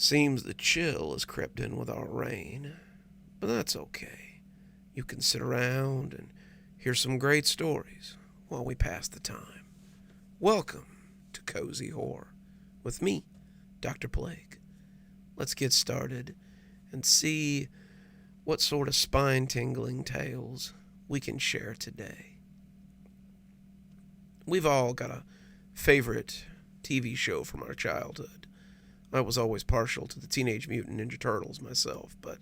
Seems the chill has crept in with our rain, but that's okay. You can sit around and hear some great stories while we pass the time. Welcome to Cozy Horror with me, Dr. Plague. Let's get started and see what sort of spine-tingling tales we can share today. We've all got a favorite TV show from our childhood. I was always partial to the Teenage Mutant Ninja Turtles myself, but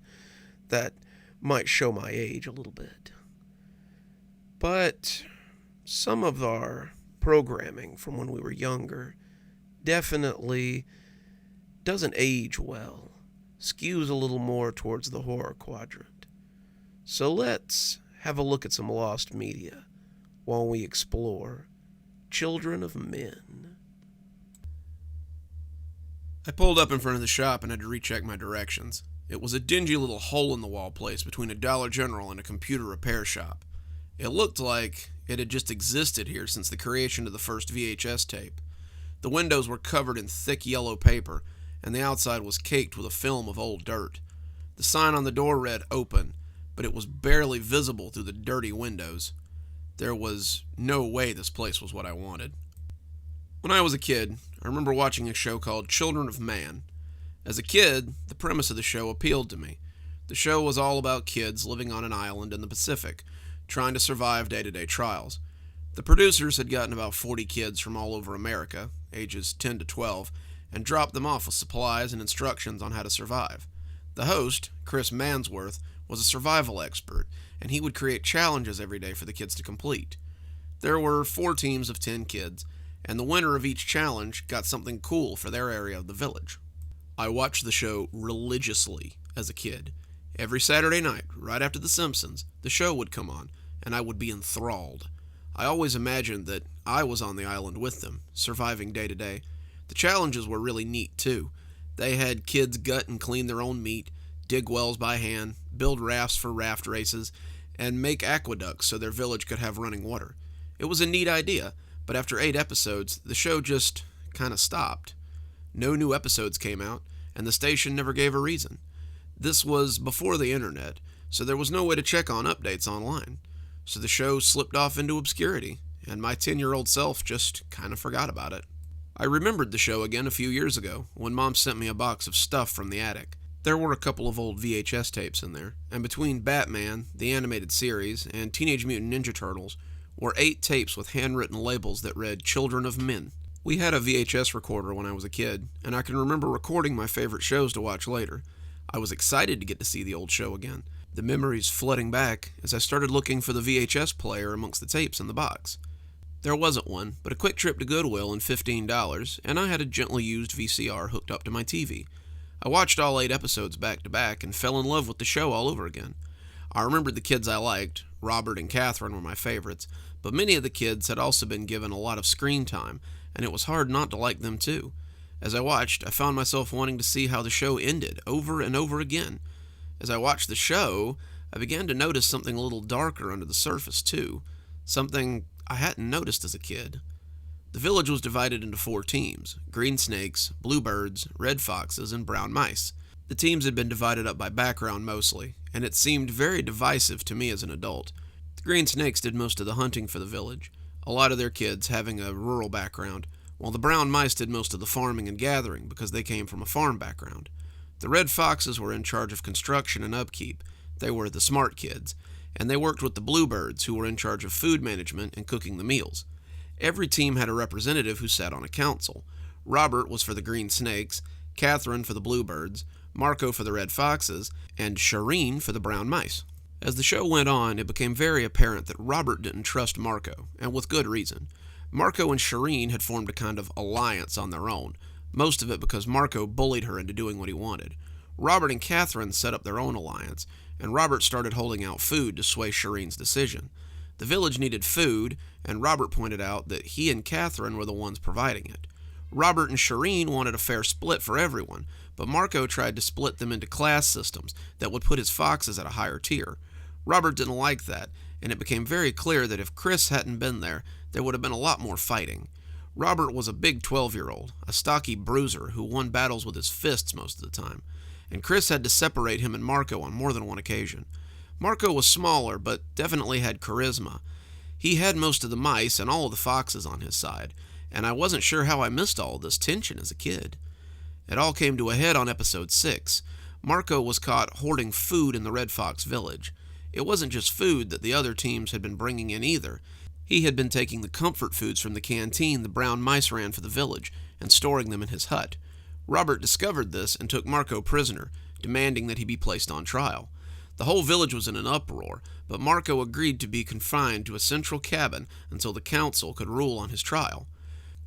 that might show my age a little bit. But some of our programming from when we were younger definitely doesn't age well, skews a little more towards the horror quadrant. So let's have a look at some lost media while we explore Children of Men. I pulled up in front of the shop and had to recheck my directions. It was a dingy little hole-in-the-wall place between a Dollar General and a computer repair shop. It looked like it had just existed here since the creation of the first VHS tape. The windows were covered in thick yellow paper, and the outside was caked with a film of old dirt. The sign on the door read "Open," but it was barely visible through the dirty windows. There was no way this place was what I wanted. When I was a kid, I remember watching a show called Children of Man. As a kid, the premise of the show appealed to me. The show was all about kids living on an island in the Pacific, trying to survive day-to-day trials. The producers had gotten about 40 kids from all over America, ages 10 to 12, and dropped them off with supplies and instructions on how to survive. The host, Chris Mansworth, was a survival expert, and he would create challenges every day for the kids to complete. There were 4 teams of 10 kids, and the winner of each challenge got something cool for their area of the village. I watched the show religiously as a kid. Every Saturday night, right after The Simpsons, the show would come on, and I would be enthralled. I always imagined that I was on the island with them, surviving day to day. The challenges were really neat, too. They had kids gut and clean their own meat, dig wells by hand, build rafts for raft races, and make aqueducts so their village could have running water. It was a neat idea, but after 8 episodes, the show just kind of stopped. No new episodes came out, and the station never gave a reason. This was before the internet, so there was no way to check on updates online. So the show slipped off into obscurity, and my 10-year-old self just kind of forgot about it. I remembered the show again a few years ago, when Mom sent me a box of stuff from the attic. There were a couple of old VHS tapes in there, and between Batman, the animated series, and Teenage Mutant Ninja Turtles, were 8 tapes with handwritten labels that read Children of Men. We had a VHS recorder when I was a kid, and I can remember recording my favorite shows to watch later. I was excited to get to see the old show again, the memories flooding back as I started looking for the VHS player amongst the tapes in the box. There wasn't one, but a quick trip to Goodwill and $15, and I had a gently used VCR hooked up to my TV. I watched all 8 episodes back to back and fell in love with the show all over again. I remembered the kids I liked. Robert and Catherine were my favorites, but many of the kids had also been given a lot of screen time, and it was hard not to like them too. As I watched, I found myself wanting to see how the show ended over and over again. As I watched the show, I began to notice something a little darker under the surface too, something I hadn't noticed as a kid. The village was divided into 4 teams: green snakes, bluebirds, red foxes, and brown mice. The teams had been divided up by background mostly, and it seemed very divisive to me as an adult. The green snakes did most of the hunting for the village, a lot of their kids having a rural background, while the brown mice did most of the farming and gathering because they came from a farm background. The red foxes were in charge of construction and upkeep. They were the smart kids, and they worked with the bluebirds, who were in charge of food management and cooking the meals. Every team had a representative who sat on a council. Robert was for the green snakes, Catherine for the bluebirds, Marco for the red foxes, and Shireen for the brown mice. As the show went on, it became very apparent that Robert didn't trust Marco, and with good reason. Marco and Shireen had formed a kind of alliance on their own, most of it because Marco bullied her into doing what he wanted. Robert and Catherine set up their own alliance, and Robert started holding out food to sway Shireen's decision. The village needed food, and Robert pointed out that he and Catherine were the ones providing it. Robert and Shireen wanted a fair split for everyone, but Marco tried to split them into class systems that would put his foxes at a higher tier. Robert didn't like that, and it became very clear that if Chris hadn't been there, there would have been a lot more fighting. Robert was a big 12-year-old, a stocky bruiser who won battles with his fists most of the time, and Chris had to separate him and Marco on more than one occasion. Marco was smaller, but definitely had charisma. He had most of the mice and all of the foxes on his side, and I wasn't sure how I missed all of this tension as a kid. It all came to a head on episode 6. Marco was caught hoarding food in the Red Fox village. It wasn't just food that the other teams had been bringing in either. He had been taking the comfort foods from the canteen the brown mice ran for the village and storing them in his hut. Robert discovered this and took Marco prisoner, demanding that he be placed on trial. The whole village was in an uproar, but Marco agreed to be confined to a central cabin until the council could rule on his trial.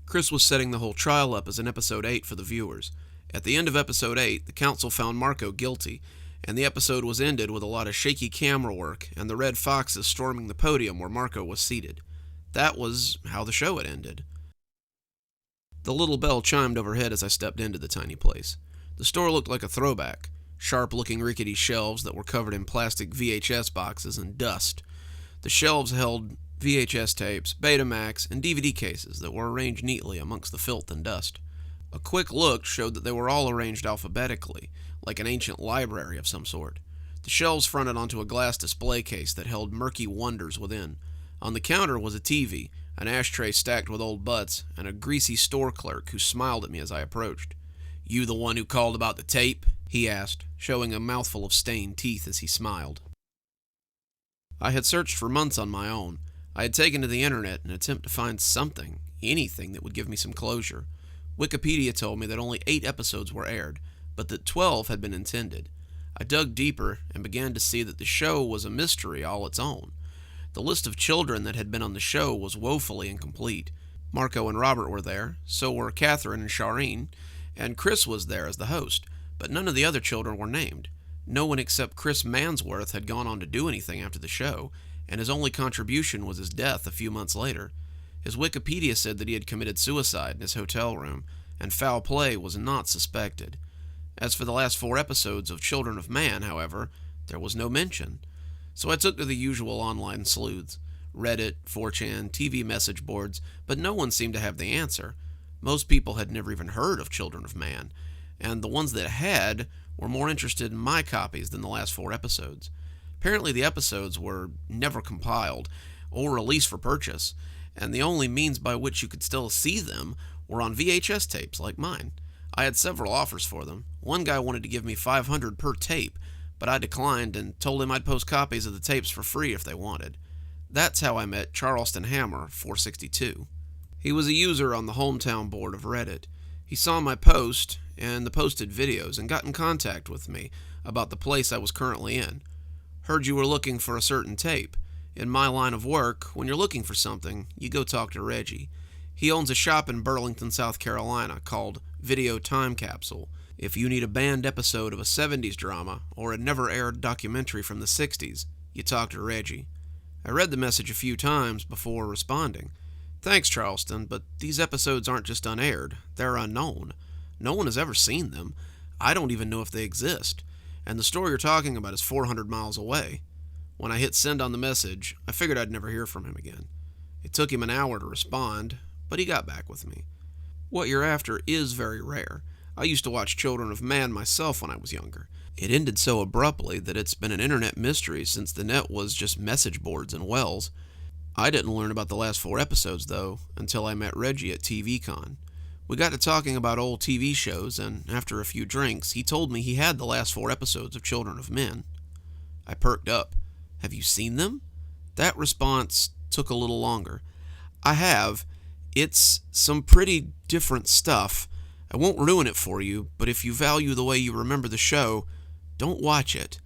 Chris was setting the whole trial up as an episode 8 for the viewers. At the end of episode 8, the council found Marco guilty, and the episode was ended with a lot of shaky camera work and the Red Foxes storming the podium where Marco was seated. That was how the show had ended. The little bell chimed overhead as I stepped into the tiny place. The store looked like a throwback. Sharp-looking rickety shelves that were covered in plastic VHS boxes and dust. The shelves held VHS tapes, Betamax, and DVD cases that were arranged neatly amongst the filth and dust. A quick look showed that they were all arranged alphabetically, like an ancient library of some sort. The shelves fronted onto a glass display case that held murky wonders within. On the counter was a TV, an ashtray stacked with old butts, and a greasy store clerk who smiled at me as I approached. "You the one who called about the tape?" he asked, showing a mouthful of stained teeth as he smiled. I had searched for months on my own. I had taken to the internet in an attempt to find something, anything that would give me some closure. Wikipedia told me that only 8 episodes were aired, but that 12 had been intended. I dug deeper and began to see that the show was a mystery all its own. The list of children that had been on the show was woefully incomplete. Marco and Robert were there, so were Catherine and Shannon, and Chris was there as the host, but none of the other children were named. No one except Chris Mansworth had gone on to do anything after the show, and his only contribution was his death a few months later. His Wikipedia said that he had committed suicide in his hotel room, and foul play was not suspected. As for the last 4 episodes of Children of Man, however, there was no mention. So I took to the usual online sleuths, Reddit, 4chan, TV message boards, but no one seemed to have the answer. Most people had never even heard of Children of Man, and the ones that had were more interested in my copies than the last 4 episodes. Apparently the episodes were never compiled or released for purchase, and the only means by which you could still see them were on VHS tapes like mine. I had several offers for them. One guy wanted to give me $500 per tape, but I declined and told him I'd post copies of the tapes for free if they wanted. That's how I met Charleston Hammer 462. He was a user on the hometown board of Reddit. He saw my post and the posted videos and got in contact with me about the place I was currently in. Heard you were looking for a certain tape. In my line of work, when you're looking for something, you go talk to Reggie. He owns a shop in Burlington, South Carolina called Video Time Capsule. If you need a banned episode of a 70s drama or a never-aired documentary from the 60s, you talk to Reggie. I read the message a few times before responding. Thanks, Charleston, but these episodes aren't just unaired. They're unknown. No one has ever seen them. I don't even know if they exist. And the store you're talking about is 400 miles away. When I hit send on the message, I figured I'd never hear from him again. It took him an hour to respond, but he got back with me. What you're after is very rare. I used to watch Children of Man myself when I was younger. It ended so abruptly that it's been an internet mystery since the net was just message boards and wells. I didn't learn about the last 4 episodes, though, until I met Reggie at TVCon. We got to talking about old TV shows, and after a few drinks, he told me he had the last 4 episodes of Children of Men. I perked up. Have you seen them? That response took a little longer. I have. It's some pretty different stuff. I won't ruin it for you, but if you value the way you remember the show, don't watch it.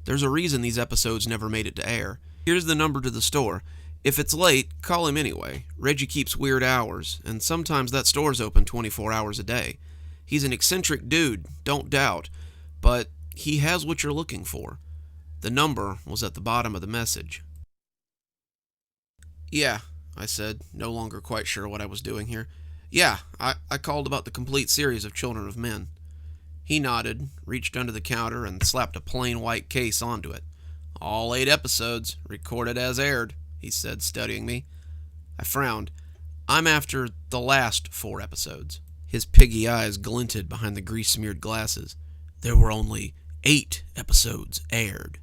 There's a reason these episodes never made it to air. Here's the number to the store. If it's late, call him anyway. Reggie keeps weird hours, and sometimes that store's open 24 hours a day. He's an eccentric dude, don't doubt, but he has what you're looking for. The number was at the bottom of the message. Yeah, I said, no longer quite sure what I was doing here. Yeah, I called about the complete series of Children of Men. He nodded, reached under the counter, and slapped a plain white case onto it. All 8 episodes, recorded as aired, he said, studying me. I frowned. I'm after the last 4 episodes. His piggy eyes glinted behind the grease-smeared glasses. There were only 8 episodes aired.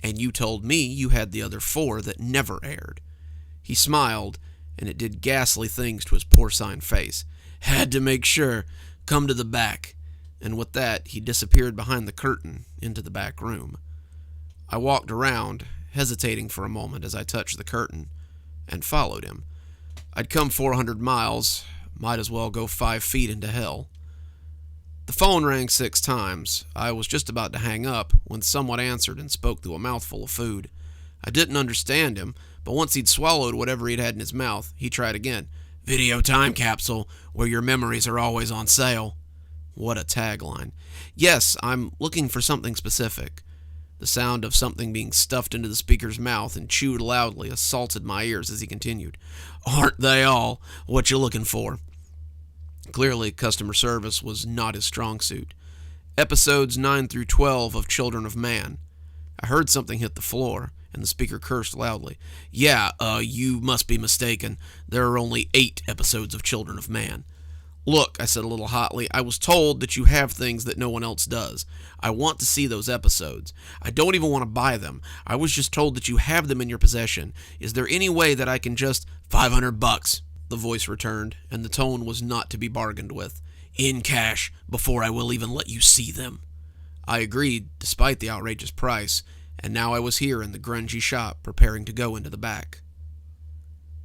And you told me you had the other 4 that never aired. He smiled, and it did ghastly things to his porcine face. Had to make sure. Come to the back. And with that, he disappeared behind the curtain into the back room. I walked around, hesitating for a moment as I touched the curtain, and followed him. I'd come 400 miles, might as well go 5 feet into hell. The phone rang 6 times. I was just about to hang up when someone answered and spoke through a mouthful of food. I didn't understand him, but once he'd swallowed whatever he'd had in his mouth, he tried again. Video time capsule, where your memories are always on sale. What a tagline. Yes, I'm looking for something specific. The sound of something being stuffed into the speaker's mouth and chewed loudly assaulted my ears as he continued. Aren't they all? What you looking for? Clearly, customer service was not his strong suit. Episodes 9 through 12 of Children of Man. I heard something hit the floor, and the speaker cursed loudly. Yeah, you must be mistaken. There are only 8 episodes of Children of Man. Look, I said a little hotly, I was told that you have things that no one else does. I want to see those episodes. I don't even want to buy them. I was just told that you have them in your possession. Is there any way that I can just... $500, the voice returned, and the tone was not to be bargained with. In cash, before I will even let you see them. I agreed, despite the outrageous price, and now I was here in the grungy shop, preparing to go into the back.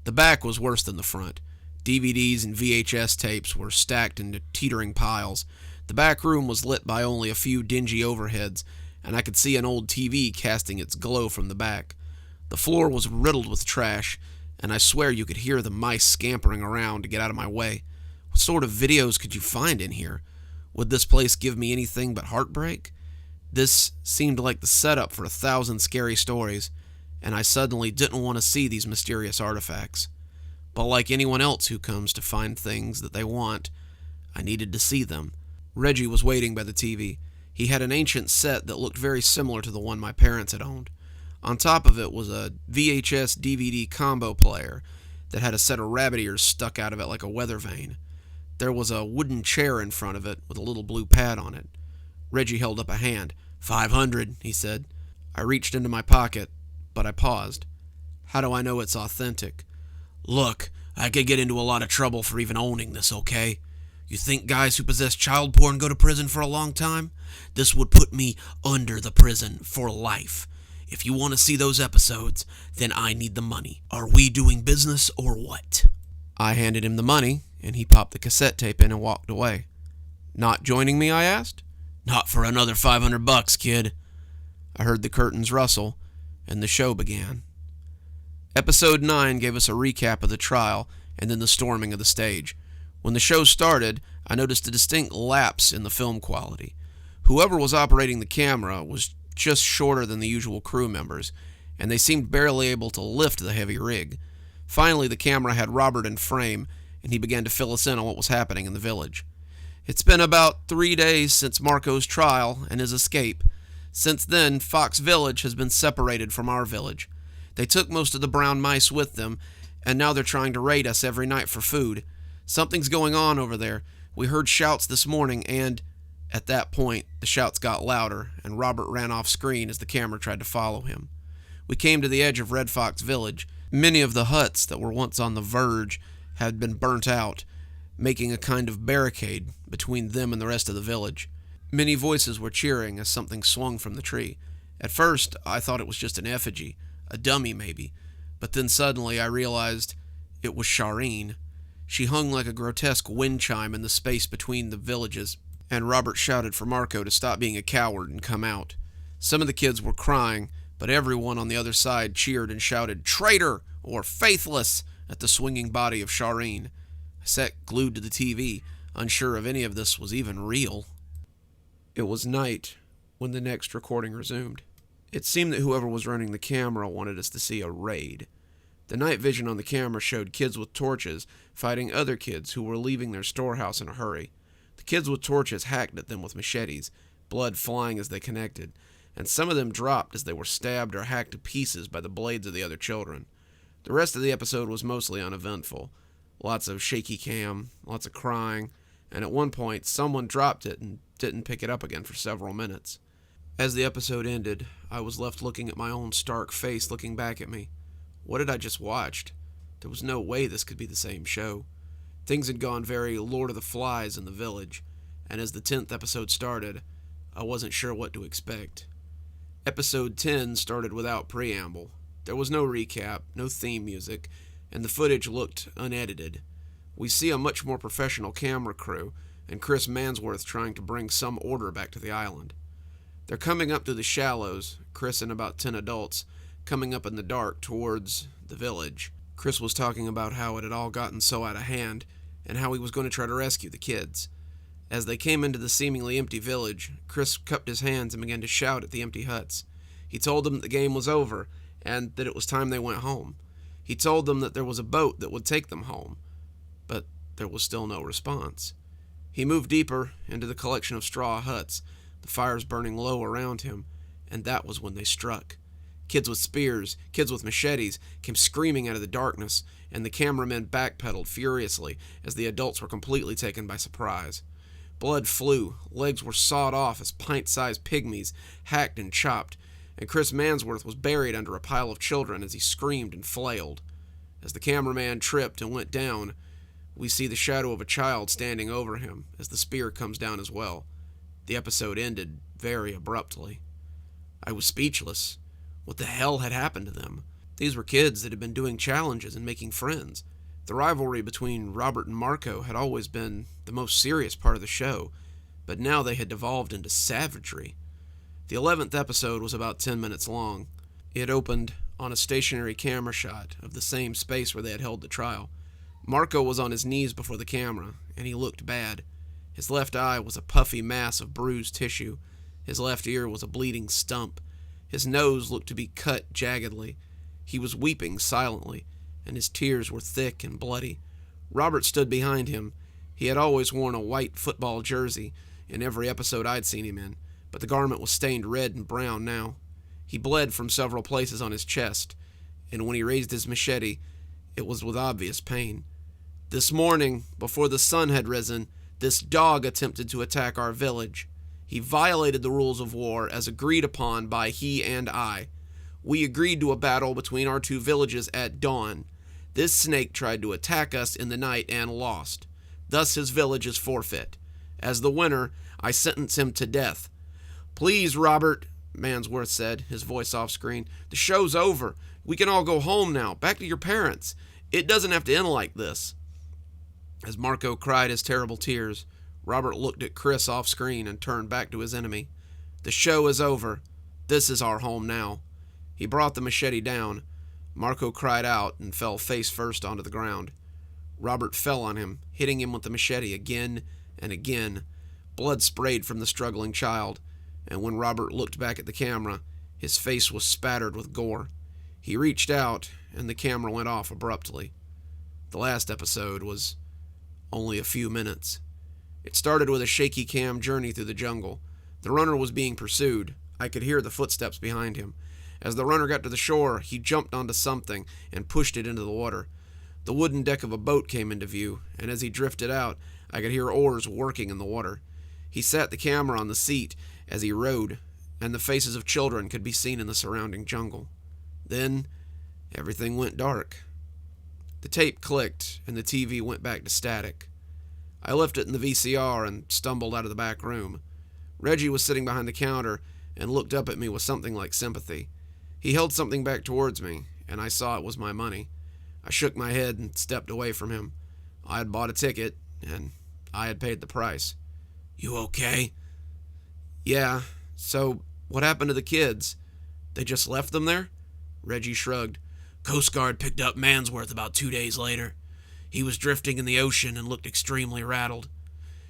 The back was worse than the front. DVDs and VHS tapes were stacked into teetering piles. The back room was lit by only a few dingy overheads, and I could see an old TV casting its glow from the back. The floor was riddled with trash, and I swear you could hear the mice scampering around to get out of my way. What sort of videos could you find in here? Would this place give me anything but heartbreak? This seemed like the setup for 1,000 scary stories, and I suddenly didn't want to see these mysterious artifacts. But like anyone else who comes to find things that they want, I needed to see them. Reggie was waiting by the TV. He had an ancient set that looked very similar to the one my parents had owned. On top of it was a VHS DVD combo player that had a set of rabbit ears stuck out of it like a weather vane. There was a wooden chair in front of it with a little blue pad on it. Reggie held up a hand. $500, he said. I reached into my pocket, but I paused. How do I know it's authentic? Look, I could get into a lot of trouble for even owning this, okay? You think guys who possess child porn go to prison for a long time? This would put me under the prison for life. If you want to see those episodes, then I need the money. Are we doing business or what? I handed him the money, and he popped the cassette tape in and walked away. Not joining me, I asked. Not for another $500, kid. I heard the curtains rustle, and the show began. Episode 9 gave us a recap of the trial, and then the storming of the stage. When the show started, I noticed a distinct lapse in the film quality. Whoever was operating the camera was just shorter than the usual crew members, and they seemed barely able to lift the heavy rig. Finally, the camera had Robert in frame, and he began to fill us in on what was happening in the village. It's been about 3 days since Marco's trial and his escape. Since then, Fox Village has been separated from our village. They took most of the brown mice with them, and now they're trying to raid us every night for food. Something's going on over there. We heard shouts this morning, and... At that point, the shouts got louder, and Robert ran off screen as the camera tried to follow him. We came to the edge of Red Fox Village. Many of the huts that were once on the verge had been burnt out, making a kind of barricade between them and the rest of the village. Many voices were cheering as something swung from the tree. At first, I thought it was just an effigy, a dummy maybe, but then suddenly I realized it was Shireen. She hung like a grotesque wind chime in the space between the villages, and Robert shouted for Marco to stop being a coward and come out. Some of the kids were crying, but everyone on the other side cheered and shouted, "Traitor!" or "Faithless!" at the swinging body of Shireen. I sat glued to the TV, unsure if any of this was even real. It was night when the next recording resumed. It seemed that whoever was running the camera wanted us to see a raid. The night vision on the camera showed kids with torches fighting other kids who were leaving their storehouse in a hurry. The kids with torches hacked at them with machetes, blood flying as they connected, and some of them dropped as they were stabbed or hacked to pieces by the blades of the other children. The rest of the episode was mostly uneventful. Lots of shaky cam, lots of crying, and at one point, someone dropped it and didn't pick it up again for several minutes. As the episode ended, I was left looking at my own stark face looking back at me. What had I just watched? There was no way this could be the same show. Things had gone very Lord of the Flies in the village, and as the 10th episode started, I wasn't sure what to expect. Episode 10 started without preamble. There was no recap, no theme music, and the footage looked unedited. We see a much more professional camera crew, and Chris Mansworth trying to bring some order back to the island. They're coming up through the shallows, Chris and about 10 adults, coming up in the dark towards the village. Chris was talking about how it had all gotten so out of hand, and how he was going to try to rescue the kids. As they came into the seemingly empty village, Chris cupped his hands and began to shout at the empty huts. He told them that the game was over, and that it was time they went home. He told them that there was a boat that would take them home, but there was still no response. He moved deeper into the collection of straw huts, the fires burning low around him, and that was when they struck. Kids with spears, kids with machetes, came screaming out of the darkness, and the cameramen backpedaled furiously as the adults were completely taken by surprise. Blood flew, legs were sawed off as pint-sized pygmies, hacked and chopped, and Chris Mansworth was buried under a pile of children as he screamed and flailed. As the cameraman tripped and went down, we see the shadow of a child standing over him as the spear comes down as well. The episode ended very abruptly. I was speechless. What the hell had happened to them? These were kids that had been doing challenges and making friends. The rivalry between Robert and Marco had always been the most serious part of the show, but now they had devolved into savagery. The 11th episode was about 10 minutes long. It opened on a stationary camera shot of the same space where they had held the trial. Marco was on his knees before the camera, and he looked bad. His left eye was a puffy mass of bruised tissue. His left ear was a bleeding stump. His nose looked to be cut jaggedly. He was weeping silently, and his tears were thick and bloody. Robert stood behind him. He had always worn a white football jersey in every episode I'd seen him in, but the garment was stained red and brown now. He bled from several places on his chest, and when he raised his machete, it was with obvious pain. This morning, before the sun had risen, this dog attempted to attack our village. He violated the rules of war as agreed upon by he and I. We agreed to a battle between our two villages at dawn. This snake tried to attack us in the night and lost. Thus his village is forfeit. As the winner, I sentence him to death. Please, Robert, Mansworth said, his voice off screen. The show's over. We can all go home now, back to your parents. It doesn't have to end like this. As Marco cried his terrible tears, Robert looked at Chris off screen and turned back to his enemy. The show is over. This is our home now. He brought the machete down. Marco cried out and fell face first onto the ground. Robert fell on him, hitting him with the machete again and again. Blood sprayed from the struggling child, and when Robert looked back at the camera, his face was spattered with gore. He reached out, and the camera went off abruptly. The last episode was only a few minutes. It started with a shaky cam journey through the jungle. The runner was being pursued. I could hear the footsteps behind him. As the runner got to the shore, he jumped onto something and pushed it into the water. The wooden deck of a boat came into view, and as he drifted out, I could hear oars working in the water. He sat the camera on the seat as he rowed, and the faces of children could be seen in the surrounding jungle. Then, everything went dark. The tape clicked, and the TV went back to static. I left it in the VCR and stumbled out of the back room. Reggie was sitting behind the counter and looked up at me with something like sympathy. He held something back towards me, and I saw it was my money. I shook my head and stepped away from him. I had bought a ticket, and I had paid the price. "You okay?" "Yeah. So, what happened to the kids? They just left them there?" Reggie shrugged. "Coast Guard picked up Mansworth about 2 days later. He was drifting in the ocean and looked extremely rattled.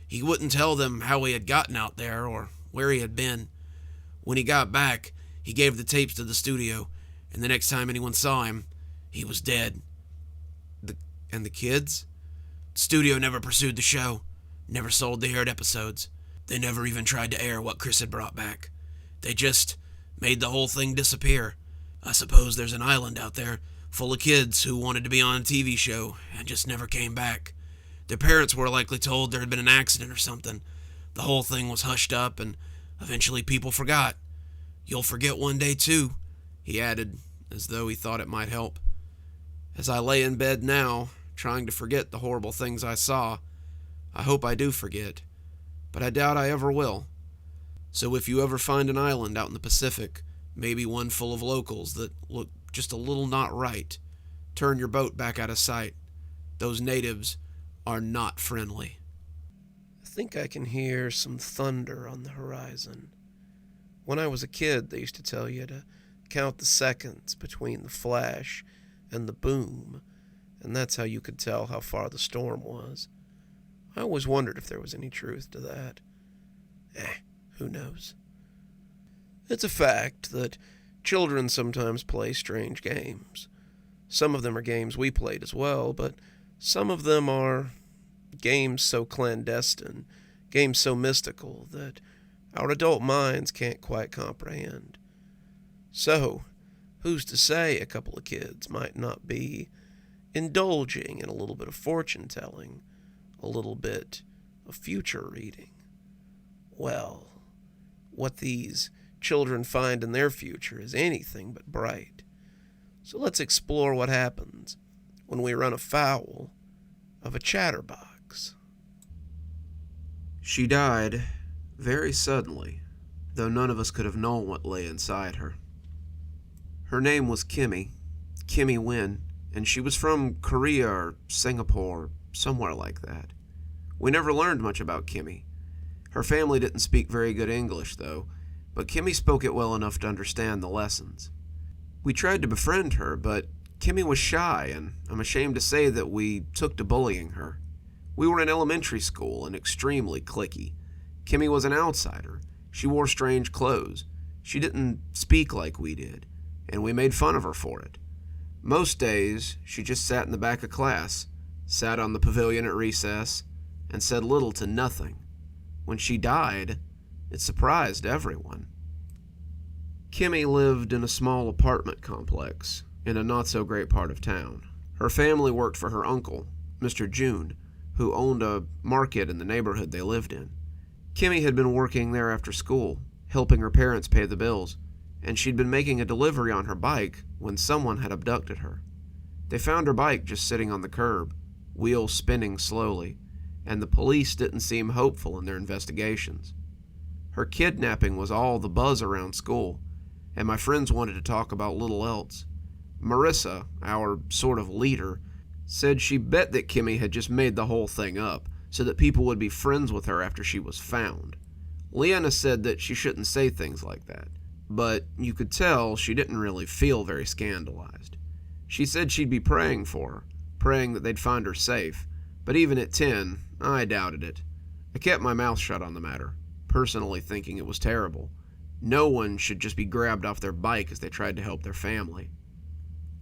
He wouldn't tell them how he had gotten out there or where he had been. When he got back, he gave the tapes to the studio, and the next time anyone saw him, he was dead." And the kids? "The studio never pursued the show, never sold the aired episodes. They never even tried to air what Chris had brought back. They just made the whole thing disappear. I suppose there's an island out there full of kids who wanted to be on a TV show and just never came back. Their parents were likely told there had been an accident or something. The whole thing was hushed up, and eventually people forgot. You'll forget one day, too, he added, as though he thought it might help. As I lay in bed now, trying to forget the horrible things I saw, I hope I do forget, but I doubt I ever will. So if you ever find an island out in the Pacific, maybe one full of locals that look just a little not right, turn your boat back out of sight. Those natives are not friendly. I think I can hear some thunder on the horizon. When I was a kid, they used to tell you to count the seconds between the flash and the boom, and that's how you could tell how far the storm was. I always wondered if there was any truth to that. Who knows? It's a fact that children sometimes play strange games. Some of them are games we played as well, but some of them are games so clandestine, games so mystical that our adult minds can't quite comprehend. So, who's to say a couple of kids might not be indulging in a little bit of fortune-telling, a little bit of future reading? Well, what these children find in their future is anything but bright. So let's explore what happens when we run afoul of a chatterbox. She died very suddenly, though none of us could have known what lay inside her. Her name was Kimmy Wynn, and she was from Korea or Singapore, somewhere like that. We never learned much about Kimmy. Her family didn't speak very good English, though, but Kimmy spoke it well enough to understand the lessons. We tried to befriend her, but Kimmy was shy, and I'm ashamed to say that we took to bullying her. We were in elementary school and extremely cliquey. Kimmy was an outsider. She wore strange clothes. She didn't speak like we did, and we made fun of her for it. Most days, she just sat in the back of class, sat on the pavilion at recess, and said little to nothing. When she died, it surprised everyone. Kimmy lived in a small apartment complex in a not-so-great part of town. Her family worked for her uncle, Mr. June, who owned a market in the neighborhood they lived in. Kimmy had been working there after school, helping her parents pay the bills, and she'd been making a delivery on her bike when someone had abducted her. They found her bike just sitting on the curb, wheels spinning slowly, and the police didn't seem hopeful in their investigations. Her kidnapping was all the buzz around school, and my friends wanted to talk about little else. Marissa, our sort of leader, said she bet that Kimmy had just made the whole thing up so that people would be friends with her after she was found. Leanna said that she shouldn't say things like that, but you could tell she didn't really feel very scandalized. She said she'd be praying for her, praying that they'd find her safe, but even at 10, I doubted it. I kept my mouth shut on the matter, personally thinking it was terrible. No one should just be grabbed off their bike as they tried to help their family.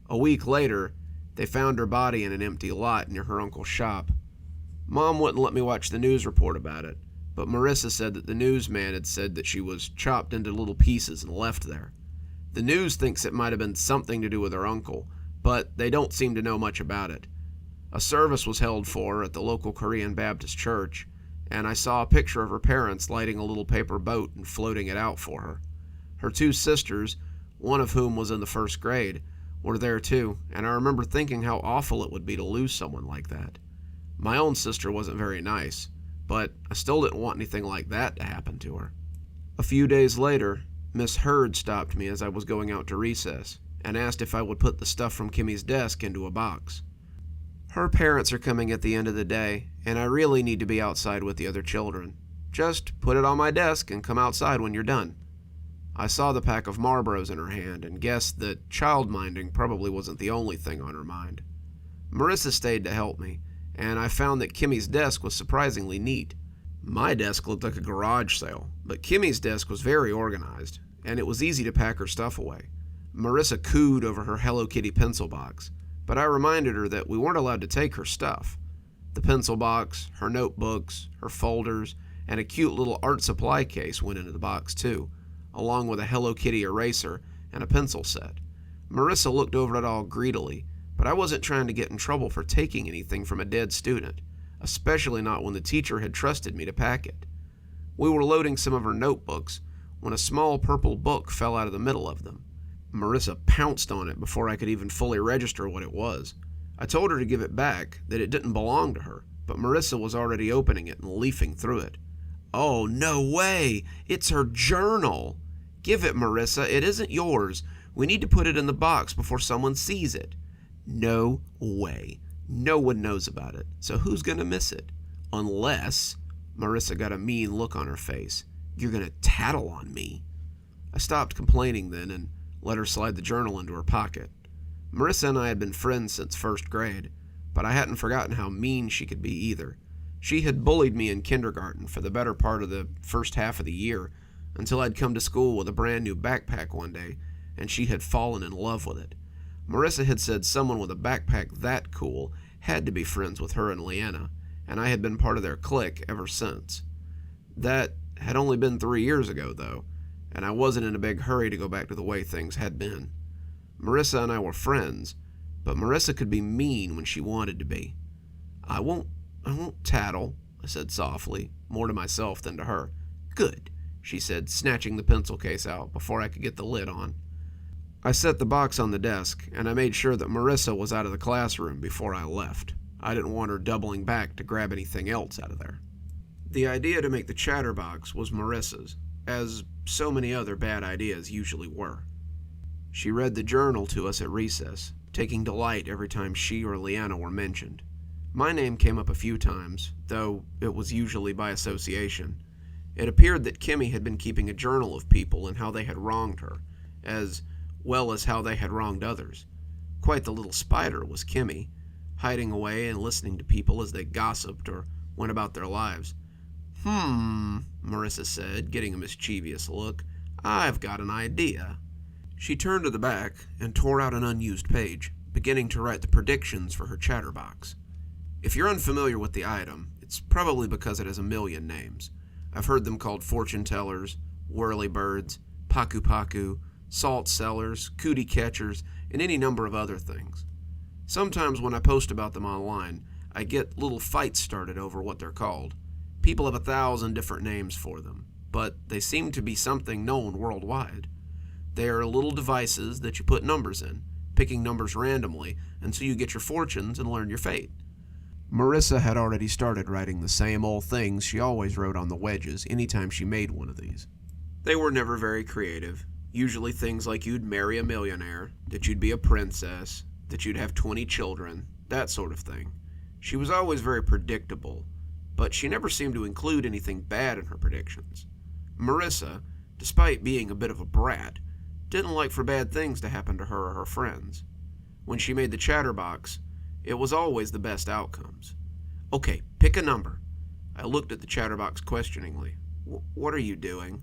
A week later, they found her body in an empty lot near her uncle's shop. Mom wouldn't let me watch the news report about it, but Marissa said that the newsman had said that she was chopped into little pieces and left there. The news thinks it might have been something to do with her uncle, but they don't seem to know much about it. A service was held for her at the local Korean Baptist church, and I saw a picture of her parents lighting a little paper boat and floating it out for her. Her two sisters, one of whom was in the first grade, were there too, and I remember thinking how awful it would be to lose someone like that. My own sister wasn't very nice, but I still didn't want anything like that to happen to her. A few days later, Miss Hurd stopped me as I was going out to recess and asked if I would put the stuff from Kimmy's desk into a box. Her parents are coming at the end of the day, and I really need to be outside with the other children. Just put it on my desk and come outside when you're done. I saw the pack of Marlboros in her hand and guessed that child-minding probably wasn't the only thing on her mind. Marissa stayed to help me, and I found that Kimmy's desk was surprisingly neat. My desk looked like a garage sale, but Kimmy's desk was very organized, and it was easy to pack her stuff away. Marissa cooed over her Hello Kitty pencil box, but I reminded her that we weren't allowed to take her stuff. The pencil box, her notebooks, her folders, and a cute little art supply case went into the box too, along with a Hello Kitty eraser and a pencil set. Marissa looked over it all greedily, but I wasn't trying to get in trouble for taking anything from a dead student, especially not when the teacher had trusted me to pack it. We were loading some of her notebooks when a small purple book fell out of the middle of them. Marissa pounced on it before I could even fully register what it was. I told her to give it back, that it didn't belong to her, but Marissa was already opening it and leafing through it. "Oh, no way! It's her journal! Give it, Marissa. It isn't yours. We need to put it in the box before someone sees it." "No way. No one knows about it, so who's going to miss it? Unless..." Marissa got a mean look on her face. "You're going to tattle on me." I stopped complaining then and let her slide the journal into her pocket. Marissa and I had been friends since first grade, but I hadn't forgotten how mean she could be either. She had bullied me in kindergarten for the better part of the first half of the year, until I'd come to school with a brand new backpack one day, and she had fallen in love with it. Marissa had said someone with a backpack that cool had to be friends with her and Leanna, and I had been part of their clique ever since. That had only been 3 years ago, though, and I wasn't in a big hurry to go back to the way things had been. Marissa and I were friends, but Marissa could be mean when she wanted to be. I won't tattle," I said softly, more to myself than to her. "Good," she said, snatching the pencil case out before I could get the lid on. I set the box on the desk, and I made sure that Marissa was out of the classroom before I left. I didn't want her doubling back to grab anything else out of there. The idea to make the chatterbox was Marissa's, as so many other bad ideas usually were. She read the journal to us at recess, taking delight every time she or Leanna were mentioned. My name came up a few times, though it was usually by association. It appeared that Kimmy had been keeping a journal of people and how they had wronged her, as well as how they had wronged others. Quite the little spider was Kimmy, hiding away and listening to people as they gossiped or went about their lives. Marissa said, getting a mischievous look. "I've got an idea." She turned to the back and tore out an unused page, beginning to write the predictions for her chatterbox. If you're unfamiliar with the item, it's probably because it has a million names. I've heard them called fortune tellers, whirlybirds, paku-paku, salt sellers, cootie catchers, and any number of other things. Sometimes when I post about them online, I get little fights started over what they're called. People have 1,000 different names for them, but they seem to be something known worldwide. They are little devices that you put numbers in, picking numbers randomly until you get your fortunes and learn your fate. Marissa had already started writing the same old things she always wrote on the wedges anytime she made one of these. They were never very creative, usually things like you'd marry a millionaire, that you'd be a princess, that you'd have 20 children, that sort of thing. She was always very predictable, but she never seemed to include anything bad in her predictions. Marissa, despite being a bit of a brat, didn't like for bad things to happen to her or her friends. When she made the chatterbox, it was always the best outcomes. "Okay, pick a number." I looked at the chatterbox questioningly. What are you doing?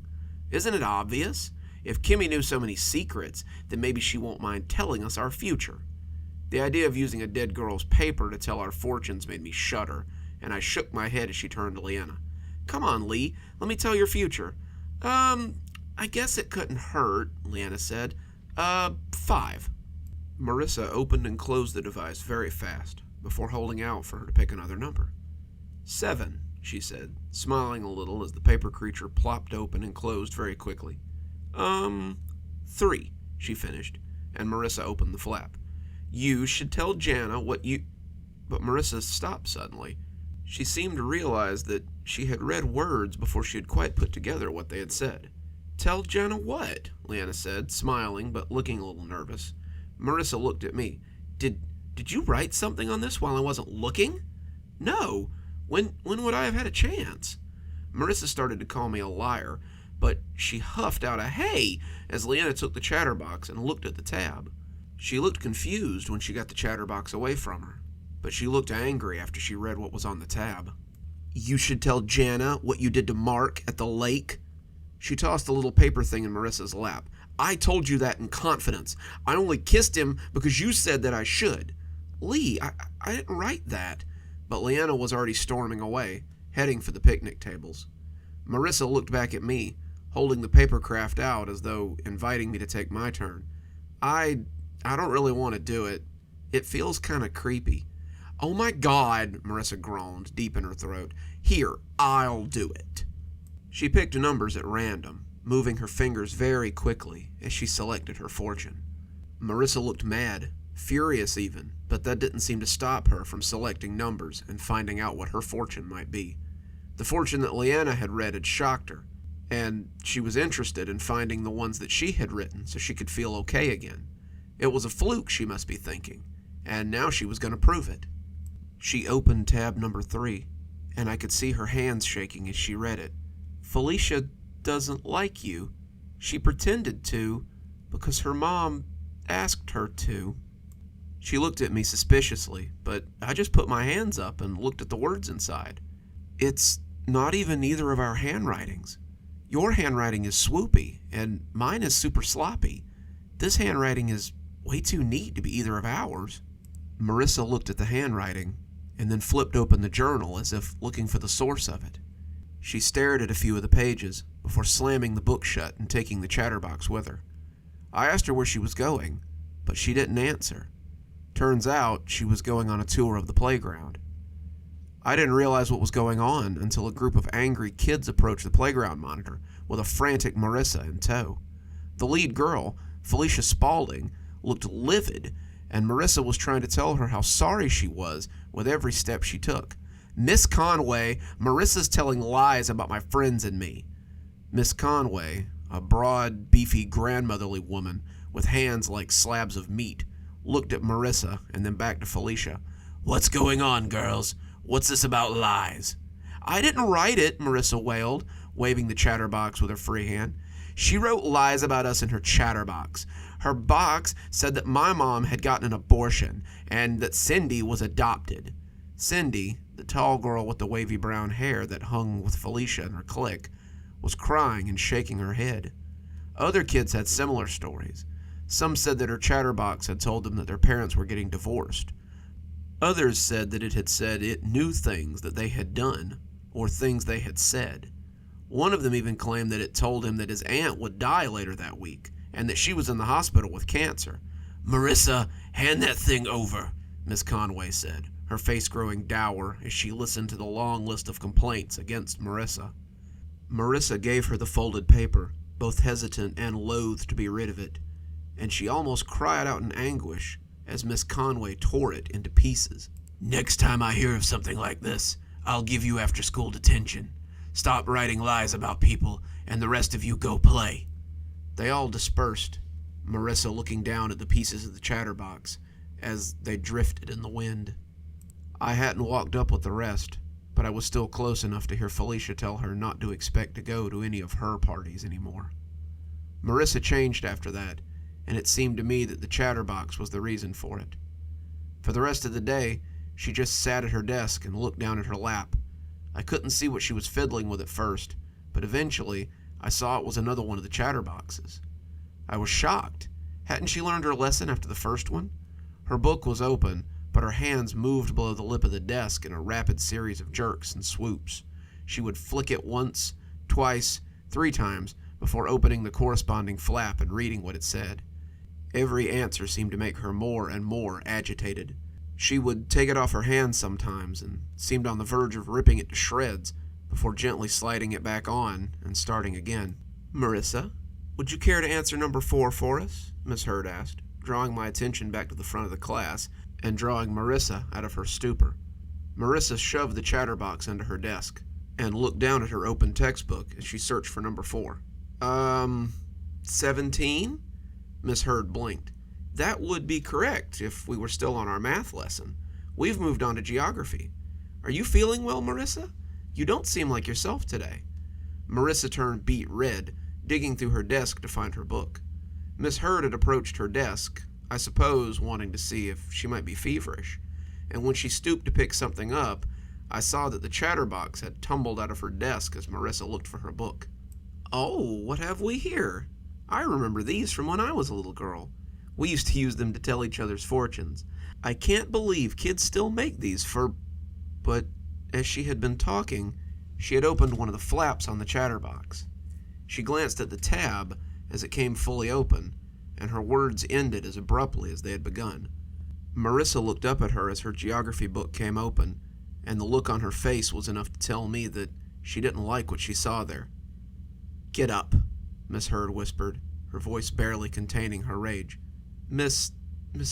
Isn't it obvious? If Kimmy knew so many secrets, then maybe she won't mind telling us our future." The idea of using a dead girl's paper to tell our fortunes made me shudder, and I shook my head as she turned to Leanna. "Come on, Lee, let me tell your future." I guess it couldn't hurt," Leanna said. 5. Marissa opened and closed the device very fast, before holding out for her to pick another number. 7, she said, smiling a little as the paper creature plopped open and closed very quickly. 3, she finished, and Marissa opened the flap. "You should tell Jana what you..." But Marissa stopped suddenly. She seemed to realize that she had read words before she had quite put together what they had said. "Tell Jana what?" Leanna said, smiling but looking a little nervous. Marissa looked at me. Did you write something on this while I wasn't looking?" "No. When would I have had a chance?" Marissa started to call me a liar, but she huffed out a "hey" as Leanna took the chatterbox and looked at the tab. She looked confused when she got the chatterbox away from her, but she looked angry after she read what was on the tab. "You should tell Jana what you did to Mark at the lake." She tossed the little paper thing in Marissa's lap. "I told you that in confidence. I only kissed him because you said that I should." "Lee, I didn't write that." But Leanna was already storming away, heading for the picnic tables. Marissa looked back at me, holding the paper craft out as though inviting me to take my turn. I I don't really want to do it. It feels kind of creepy. Oh my God, Marissa groaned, deep in her throat. Here, I'll do it. She picked numbers at random, moving her fingers very quickly as she selected her fortune. Marissa looked mad, furious even, but that didn't seem to stop her from selecting numbers and finding out what her fortune might be. The fortune that Leanna had read had shocked her, and she was interested in finding the ones that she had written so she could feel okay again. It was a fluke, she must be thinking, and now she was going to prove it. She opened tab number 3, and I could see her hands shaking as she read it. Felicia doesn't like you. She pretended to because her mom asked her to. She looked at me suspiciously, but I just put my hands up and looked at the words inside. It's not even either of our handwritings. Your handwriting is swoopy, and mine is super sloppy. This handwriting is way too neat to be either of ours. Marissa looked at the handwriting, and then flipped open the journal as if looking for the source of it. She stared at a few of the pages before slamming the book shut and taking the chatterbox with her. I asked her where she was going, but she didn't answer. Turns out she was going on a tour of the playground. I didn't realize what was going on until a group of angry kids approached the playground monitor with a frantic Marissa in tow. The lead girl, Felicia Spaulding, looked livid, and Marissa was trying to tell her how sorry she was with every step she took. Miss Conway, Marissa's telling lies about my friends and me. Miss Conway, a broad, beefy, grandmotherly woman with hands like slabs of meat, looked at Marissa and then back to Felicia. What's going on, girls? What's this about lies? I didn't write it, Marissa wailed, waving the chatterbox with her free hand. She wrote lies about us in her chatterbox. Her box said that my mom had gotten an abortion and that Cindy was adopted. Cindy, the tall girl with the wavy brown hair that hung with Felicia in her clique, was crying and shaking her head. Other kids had similar stories. Some said that her chatterbox had told them that their parents were getting divorced. Others said that it had said it knew things that they had done or things they had said. One of them even claimed that it told him that his aunt would die later that week and that she was in the hospital with cancer. Marissa, hand that thing over, Miss Conway said, her face growing dour as she listened to the long list of complaints against Marissa. Marissa gave her the folded paper, both hesitant and loath to be rid of it, and she almost cried out in anguish as Miss Conway tore it into pieces. Next time I hear of something like this, I'll give you after-school detention. Stop writing lies about people, and the rest of you go play. They all dispersed, Marissa looking down at the pieces of the chatterbox as they drifted in the wind. I hadn't walked up with the rest, but I was still close enough to hear Felicia tell her not to expect to go to any of her parties anymore. Marissa changed after that, and it seemed to me that the chatterbox was the reason for it. For the rest of the day, she just sat at her desk and looked down at her lap. I couldn't see what she was fiddling with at first, but eventually I saw it was another one of the chatterboxes. I was shocked. Hadn't she learned her lesson after the first one? Her book was open, but her hands moved below the lip of the desk in a rapid series of jerks and swoops. She would flick it once, twice, 3 times before opening the corresponding flap and reading what it said. Every answer seemed to make her more and more agitated. She would take it off her hands sometimes and seemed on the verge of ripping it to shreds before gently sliding it back on and starting again. Marissa, would you care to answer number 4 for us? Miss Hurd asked, drawing my attention back to the front of the class and drawing Marissa out of her stupor. Marissa shoved the chatterbox into her desk and looked down at her open textbook as she searched for number 4. 17? Miss Hurd blinked. That would be correct if we were still on our math lesson. We've moved on to geography. Are you feeling well, Marissa? You don't seem like yourself today. Marissa turned beet red, digging through her desk to find her book. Miss Hurd had approached her desk, I suppose wanting to see if she might be feverish, and when she stooped to pick something up, I saw that the chatterbox had tumbled out of her desk as Marissa looked for her book. Oh, what have we here? I remember these from when I was a little girl. We used to use them to tell each other's fortunes. I can't believe kids still make these for... But as she had been talking, she had opened one of the flaps on the chatterbox. She glanced at the tab as it came fully open, and her words ended as abruptly as they had begun. Marissa looked up at her as her geography book came open, and the look on her face was enough to tell me that she didn't like what she saw there. "Get up," Miss Hurd whispered, her voice barely containing her rage. Miss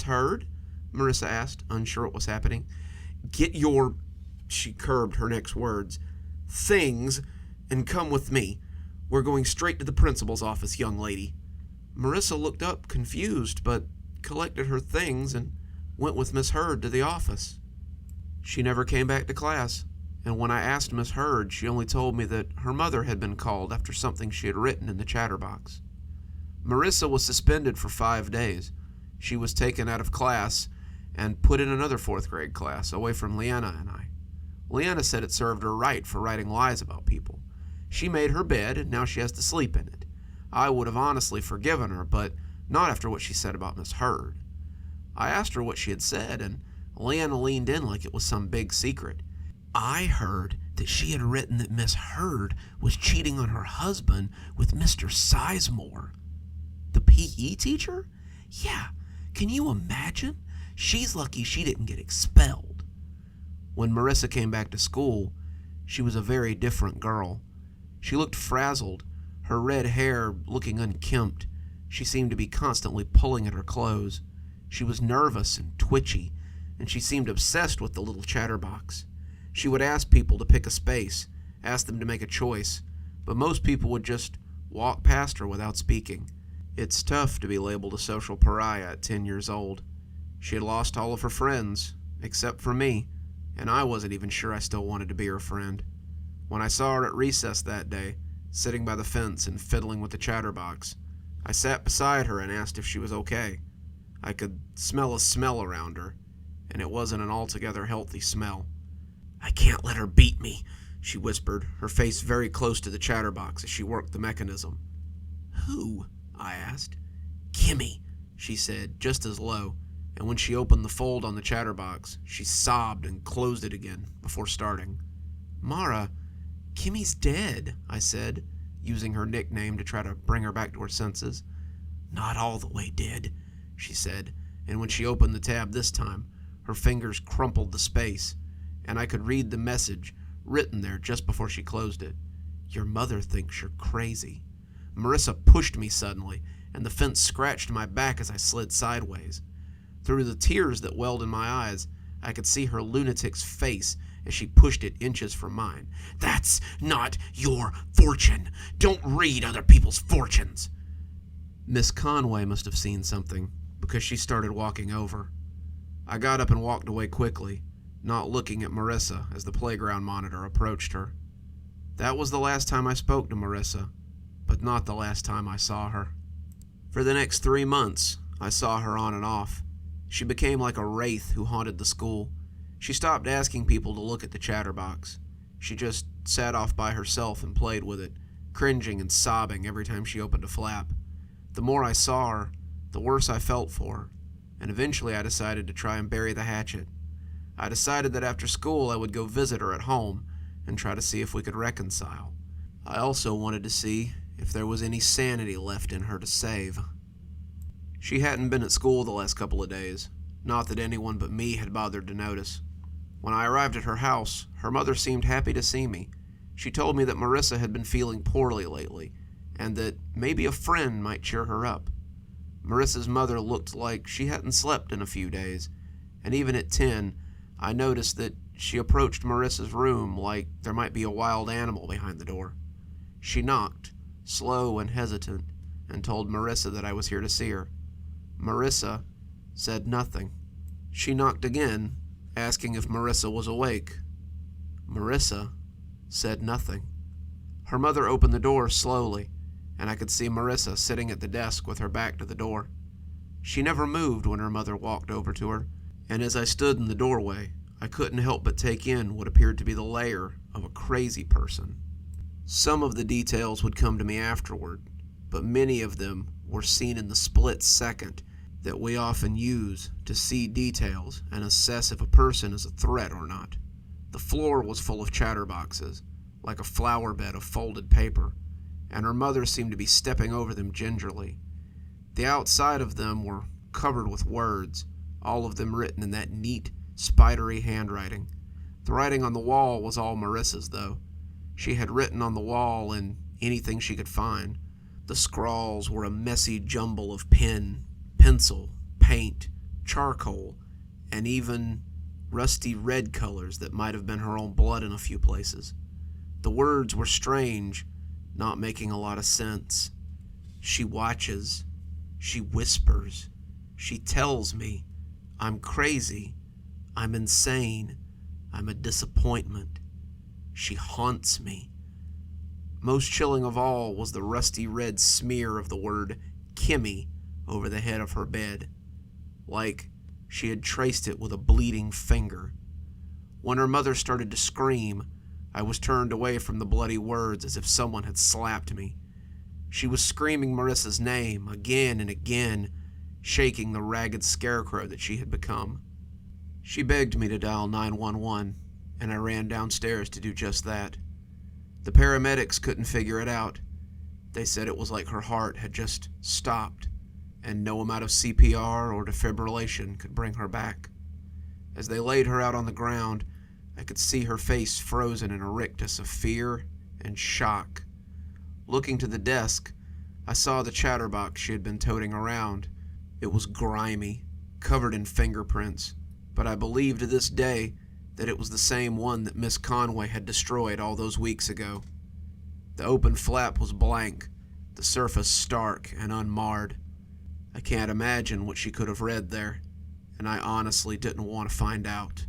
Hurd?" Marissa asked, unsure what was happening. "Get your," she curbed her next words, "things and come with me. We're going straight to the principal's office, young lady." Marissa looked up, confused, but collected her things and went with Miss Hurd to the office. She never came back to class, and when I asked Miss Hurd, she only told me that her mother had been called after something she had written in the chatterbox. Marissa was suspended for 5 days. She was taken out of class and put in another 4th grade class, away from Leanna and I. Leanna said it served her right for writing lies about people. She made her bed, and now she has to sleep in it. I would have honestly forgiven her, but not after what she said about Miss Hurd. I asked her what she had said, and Leanna leaned in like it was some big secret. "I heard that she had written that Miss Hurd was cheating on her husband with Mr. Sizemore." "The PE teacher?" "Yeah, can you imagine? She's lucky she didn't get expelled." When Marissa came back to school, she was a very different girl. She looked frazzled, her red hair looking unkempt. She seemed to be constantly pulling at her clothes. She was nervous and twitchy, and she seemed obsessed with the little chatterbox. She would ask people to pick a space, ask them to make a choice, but most people would just walk past her without speaking. It's tough to be labeled a social pariah at 10 years old. She had lost all of her friends, except for me, and I wasn't even sure I still wanted to be her friend. When I saw her at recess that day, sitting by the fence and fiddling with the chatterbox, I sat beside her and asked if she was okay. I could smell a smell around her, and it wasn't an altogether healthy smell. "I can't let her beat me," she whispered, her face very close to the chatterbox as she worked the mechanism. "Who?" I asked. "Kimmy," she said, just as low, and when she opened the fold on the chatterbox, she sobbed and closed it again before starting. "Mara, Kimmy's dead," I said, using her nickname to try to bring her back to her senses. "Not all the way dead," she said, and when she opened the tab this time, her fingers crumpled the space, and I could read the message written there just before she closed it. "Your mother thinks you're crazy." Marissa pushed me suddenly, and the fence scratched my back as I slid sideways. Through the tears that welled in my eyes, I could see her lunatic's face as she pushed it inches from mine. "That's not your fortune. Don't read other people's fortunes." Miss Conway must have seen something, because she started walking over. I got up and walked away quickly, not looking at Marissa as the playground monitor approached her. That was the last time I spoke to Marissa, but not the last time I saw her. For the next 3 months, I saw her on and off. She became like a wraith who haunted the school. She stopped asking people to look at the chatterbox. She just sat off by herself and played with it, cringing and sobbing every time she opened a flap. The more I saw her, the worse I felt for her, and eventually I decided to try and bury the hatchet. I decided that after school I would go visit her at home and try to see if we could reconcile. I also wanted to see if there was any sanity left in her to save. She hadn't been at school the last couple of days, not that anyone but me had bothered to notice. When I arrived at her house, her mother seemed happy to see me. She told me that Marissa had been feeling poorly lately, and that maybe a friend might cheer her up. Marissa's mother looked like she hadn't slept in a few days, and even at 10, I noticed that she approached Marissa's room like there might be a wild animal behind the door. She knocked, slow and hesitant, and told Marissa that I was here to see her. Marissa said nothing. She knocked again, asking if Marissa was awake. Marissa said nothing. Her mother opened the door slowly, and I could see Marissa sitting at the desk with her back to the door. She never moved when her mother walked over to her, and as I stood in the doorway, I couldn't help but take in what appeared to be the lair of a crazy person. Some of the details would come to me afterward, but many of them were seen in the split second that we often use to see details and assess if a person is a threat or not. The floor was full of chatterboxes, like a flower bed of folded paper, and her mother seemed to be stepping over them gingerly. The outside of them were covered with words, all of them written in that neat, spidery handwriting. The writing on the wall was all Marissa's, though. She had written on the wall in anything she could find. The scrawls were a messy jumble of pen, pencil, paint, charcoal, and even rusty red colors that might have been her own blood in a few places. The words were strange, not making a lot of sense. She watches. She whispers. She tells me, I'm crazy. I'm insane. I'm a disappointment. She haunts me. Most chilling of all was the rusty red smear of the word Kimmy over the head of her bed, like she had traced it with a bleeding finger. When her mother started to scream, I was turned away from the bloody words as if someone had slapped me. She was screaming Marissa's name again and again, shaking the ragged scarecrow that she had become. She begged me to dial 911, and I ran downstairs to do just that. The paramedics couldn't figure it out. They said it was like her heart had just stopped, and no amount of CPR or defibrillation could bring her back. As they laid her out on the ground, I could see her face frozen in a rictus of fear and shock. Looking to the desk, I saw the chatterbox she had been toting around. It was grimy, covered in fingerprints, but I believe to this day that it was the same one that Miss Conway had destroyed all those weeks ago. The open flap was blank, the surface stark and unmarred. I can't imagine what she could have read there, and I honestly didn't want to find out.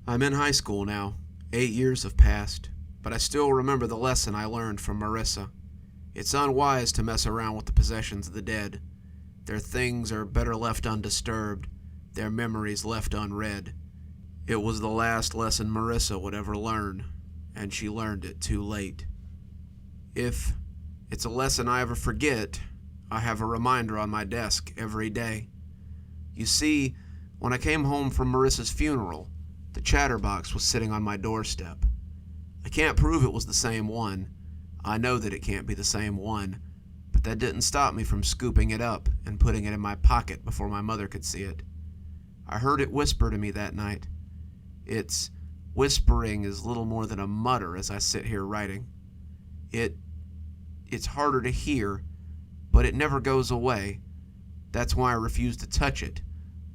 I'm in high school now. 8 years have passed, but I still remember the lesson I learned from Marissa. It's unwise to mess around with the possessions of the dead. Their things are better left undisturbed, their memories left unread. It was the last lesson Marissa would ever learn, and she learned it too late. If it's a lesson I ever forget, I have a reminder on my desk every day. You see, when I came home from Marissa's funeral, the chatterbox was sitting on my doorstep. I can't prove it was the same one. I know that it can't be the same one, but that didn't stop me from scooping it up and putting it in my pocket before my mother could see it. I heard it whisper to me that night. Its whispering is little more than a mutter as I sit here writing. It's harder to hear, but it never goes away. That's why I refuse to touch it,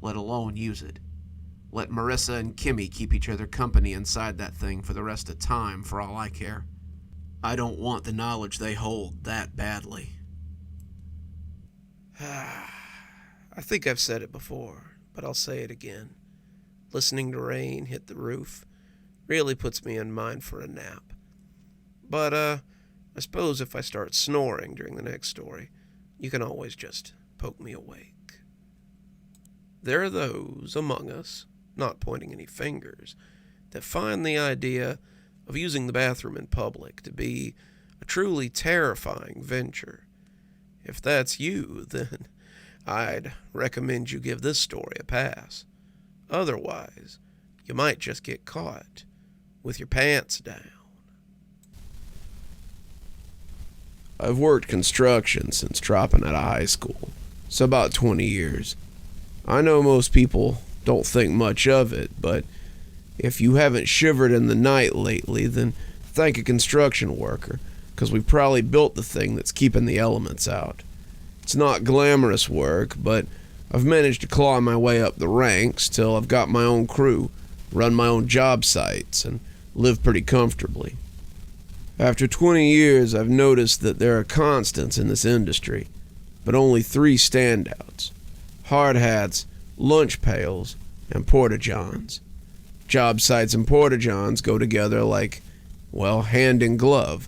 let alone use it. Let Marissa and Kimmy keep each other company inside that thing for the rest of time, for all I care. I don't want the knowledge they hold that badly. I think I've said it before, but I'll say it again. Listening to rain hit the roof really puts me in mind for a nap. But, I suppose if I start snoring during the next story, you can always just poke me awake. There are those among us, not pointing any fingers, that find the idea of using the bathroom in public to be a truly terrifying venture. If that's you, then I'd recommend you give this story a pass. Otherwise, you might just get caught with your pants down. I've worked construction since dropping out of high school, so about 20 years. I know most people don't think much of it, but if you haven't shivered in the night lately, then thank a construction worker, because we probably built the thing that's keeping the elements out. It's not glamorous work, but I've managed to claw my way up the ranks till I've got my own crew, run my own job sites, and live pretty comfortably. After 20 years, I've noticed that there are constants in this industry, but only 3 standouts: hard hats, lunch pails, and porta-johns. Job sites and porta-johns go together like, well, hand in glove.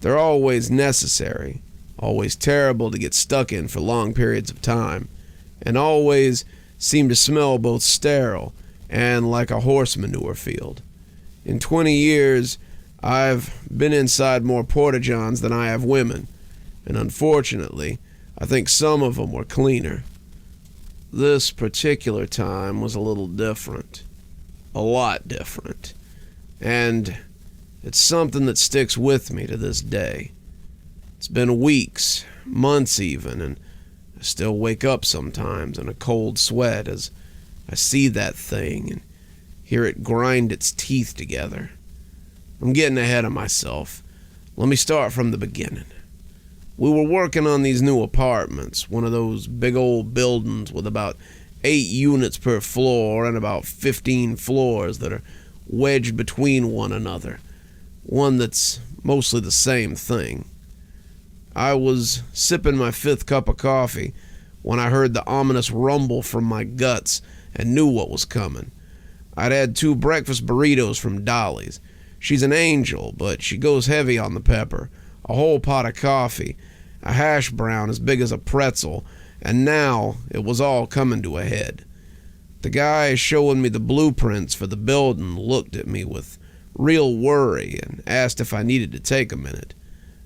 They're always necessary, always terrible to get stuck in for long periods of time, and always seem to smell both sterile and like a horse manure field. In 20 years, I've been inside more porta-johns than I have women, and unfortunately, I think some of them were cleaner. This particular time was a little different. A lot different. And it's something that sticks with me to this day. It's been weeks, months even, and I still wake up sometimes in a cold sweat as I see that thing and hear it grind its teeth together. I'm getting ahead of myself. Let me start from the beginning. We were working on these new apartments, one of those big old buildings with about 8 units per floor and about 15 floors that are wedged between one another. One that's mostly the same thing. I was sipping my 5th cup of coffee when I heard the ominous rumble from my guts and knew what was coming. I'd had 2 breakfast burritos from Dolly's. She's an angel, but she goes heavy on the pepper. A whole pot of coffee, a hash brown as big as a pretzel, and now it was all coming to a head. The guy showing me the blueprints for the building looked at me with real worry and asked if I needed to take a minute.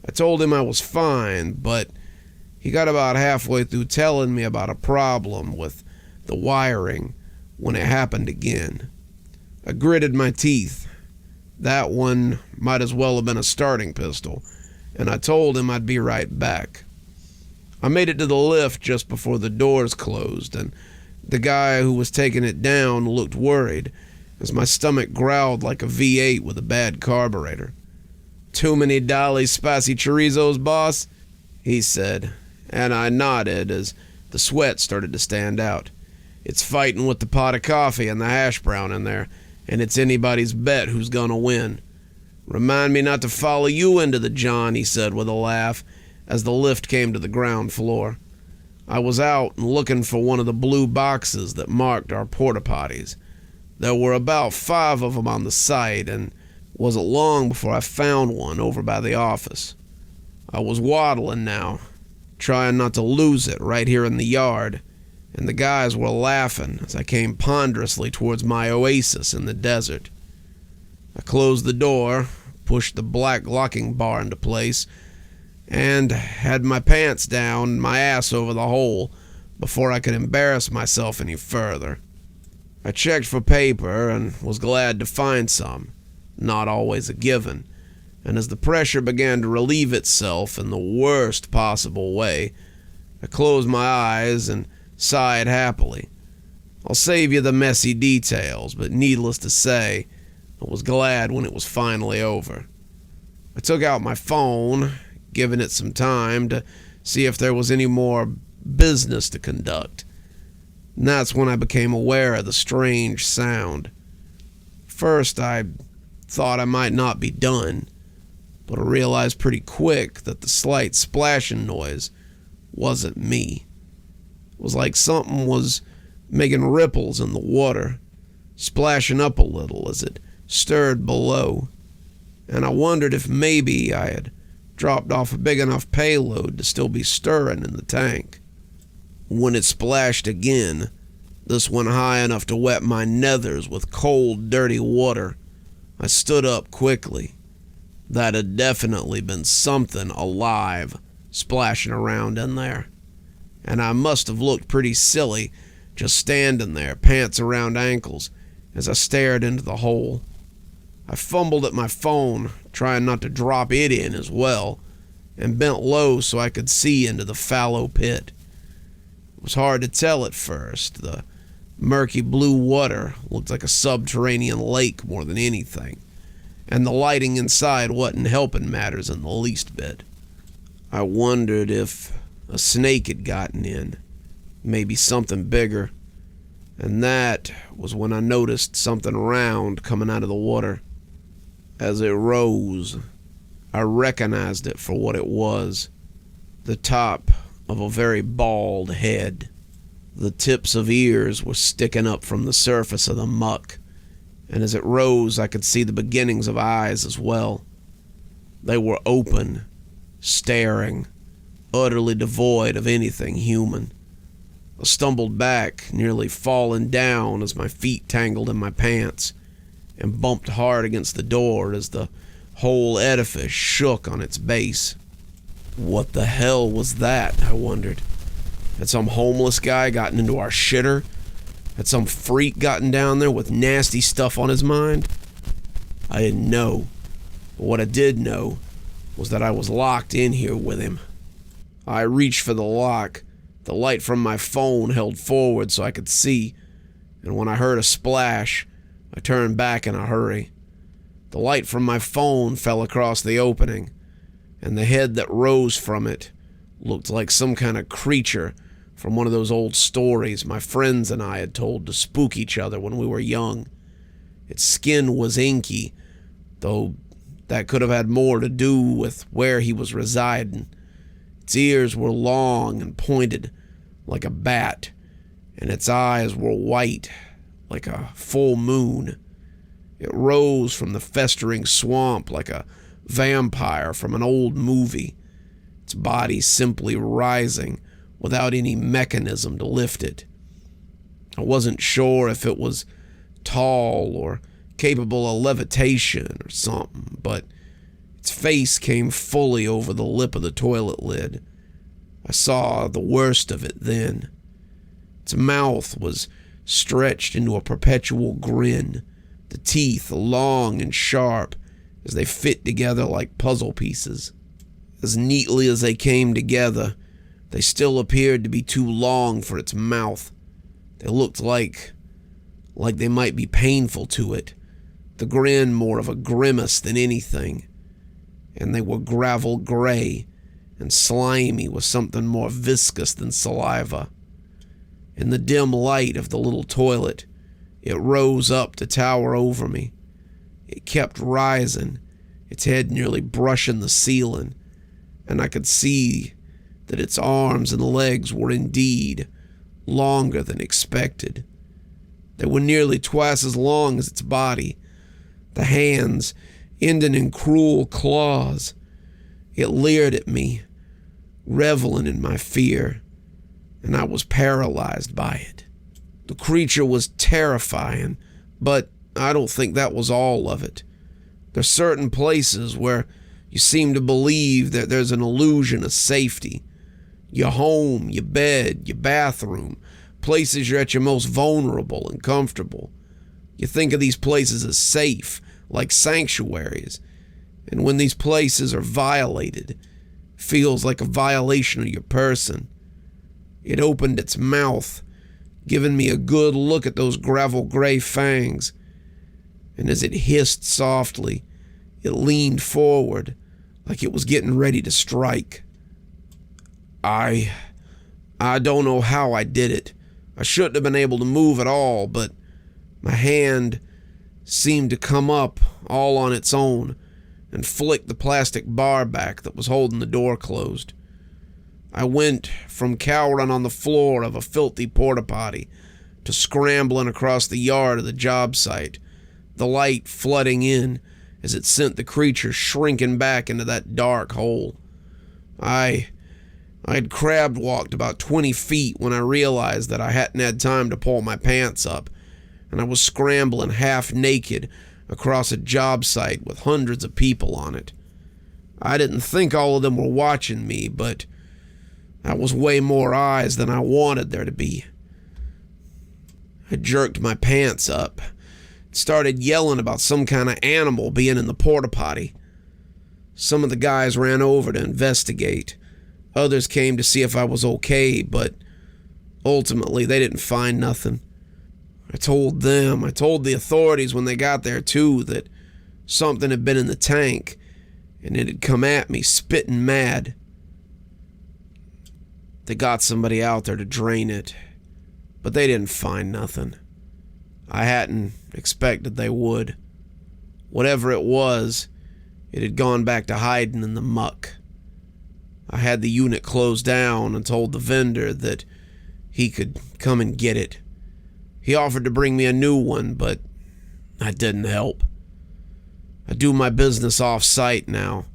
I told him I was fine, but he got about halfway through telling me about a problem with the wiring when it happened again. I gritted my teeth. That one might as well have been a starting pistol, and I told him I'd be right back. I made it to the lift just before the doors closed, and the guy who was taking it down looked worried as my stomach growled like a V8 with a bad carburetor. "Too many Dolly spicy chorizos, boss?" he said, and I nodded as the sweat started to stand out. "It's fighting with the pot of coffee and the hash brown in there, and it's anybody's bet who's gonna win. Remind me not to follow you into the John," he said with a laugh as the lift came to the ground floor. I was out and looking for one of the blue boxes that marked our porta potties. There were about 5 of them on the site, and wasn't long before I found one over by the office. I was waddling now, trying not to lose it right here in the yard, and the guys were laughing as I came ponderously towards my oasis in the desert. I closed the door, pushed the black locking bar into place, and had my pants down and my ass over the hole before I could embarrass myself any further. I checked for paper and was glad to find some. Not always a given, and as the pressure began to relieve itself in the worst possible way, I closed my eyes and sighed happily. I'll save you the messy details, but needless to say, I was glad when it was finally over. I took out my phone, giving it some time to see if there was any more business to conduct, and that's when I became aware of the strange sound. First, I thought I might not be done, but I realized pretty quick that the slight splashing noise wasn't me. It was like something was making ripples in the water, splashing up a little as it stirred below, and I wondered if maybe I had dropped off a big enough payload to still be stirring in the tank. When it splashed again, this one high enough to wet my nethers with cold, dirty water, I stood up quickly. That had definitely been something alive splashing around in there, and I must have looked pretty silly just standing there, pants around ankles, as I stared into the hole. I fumbled at my phone, trying not to drop it in as well, and bent low so I could see into the fallow pit. It was hard to tell at first. The murky blue water looked like a subterranean lake more than anything, and the lighting inside wasn't helping matters in the least bit. I wondered if a snake had gotten in, maybe something bigger, and that was when I noticed something round coming out of the water. As it rose, I recognized it for what it was, the top of a very bald head. The tips of ears were sticking up from the surface of the muck, and as it rose I could see the beginnings of eyes as well. They were open, staring, utterly devoid of anything human. I stumbled back, nearly falling down as my feet tangled in my pants, and bumped hard against the door as the whole edifice shook on its base. What the hell was that, I wondered? Had some homeless guy gotten into our shitter? Had some freak gotten down there with nasty stuff on his mind? I didn't know, but what I did know was that I was locked in here with him. I reached for the lock, The light from my phone held forward so I could see, and when I heard a splash, I turned back in a hurry. The light from my phone fell across the opening, and the head that rose from it looked like some kind of creature from one of those old stories my friends and I had told to spook each other when we were young. Its skin was inky, though that could have had more to do with where he was residing. Its ears were long and pointed like a bat, and its eyes were white like a full moon. It rose from the festering swamp like a vampire from an old movie, its body simply rising without any mechanism to lift it. I wasn't sure if it was tall or capable of levitation or something, but its face came fully over the lip of the toilet lid. I saw the worst of it then. Its mouth was stretched into a perpetual grin, the teeth long and sharp as they fit together like puzzle pieces. As neatly as they came together, they still appeared to be too long for its mouth. They looked like they might be painful to it, the grin more of a grimace than anything. And they were gravel gray and slimy with something more viscous than saliva. In the dim light of the little toilet, it rose up to tower over me. It kept rising, its head nearly brushing the ceiling, and I could see that its arms and legs were indeed longer than expected. They were nearly twice as long as its body, the hands ending in cruel claws. It leered at me, reveling in my fear, and I was paralyzed by it. The creature was terrifying, but I don't think that was all of it. There's certain places where you seem to believe that there's an illusion of safety. Your home, your bed, your bathroom, places you're at your most vulnerable and comfortable. You think of these places as safe, like sanctuaries, and when these places are violated, it feels like a violation of your person. It opened its mouth, giving me a good look at those gravel gray fangs, and as it hissed softly, it leaned forward like it was getting ready to strike. I don't know how I did it. I shouldn't have been able to move at all, but my hand seemed to come up all on its own and flick the plastic bar back that was holding the door closed. I went from cowering on the floor of a filthy porta potty to scrambling across the yard of the job site, the light flooding in as it sent the creature shrinking back into that dark hole. I had crab walked about 20 feet when I realized that I hadn't had time to pull my pants up, and I was scrambling half naked across a job site with hundreds of people on it. I didn't think all of them were watching me, but that was way more eyes than I wanted there to be. I jerked my pants up, started yelling about some kind of animal being in the porta potty. Some of the guys ran over to investigate. Others came to see if I was okay, but ultimately they didn't find nothing. I told the authorities when they got there too, that something had been in the tank and it had come at me spitting mad. They got somebody out there to drain it, but they didn't find nothing. I hadn't expected they would. Whatever it was, it had gone back to hiding in the muck. I had the unit closed down and told the vendor that he could come and get it. He offered to bring me a new one, but that didn't help. I do my business off-site now,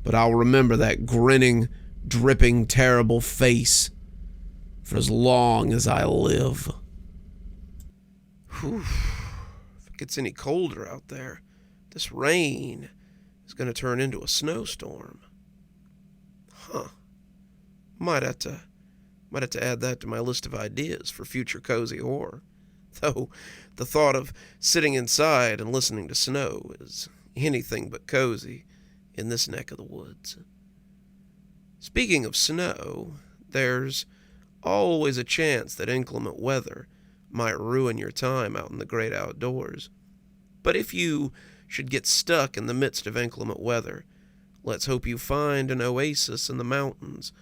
but I'll remember that grinning, dripping, terrible face for as long as I live. Whew. If it gets any colder out there, this rain is going to turn into a snowstorm. Huh. Might have to add that to my list of ideas for future cozy horror. Though the thought of sitting inside and listening to snow is anything but cozy in this neck of the woods. Speaking of snow, there's always a chance that inclement weather might ruin your time out in the great outdoors. But if you should get stuck in the midst of inclement weather, let's hope you find an oasis in the mountains,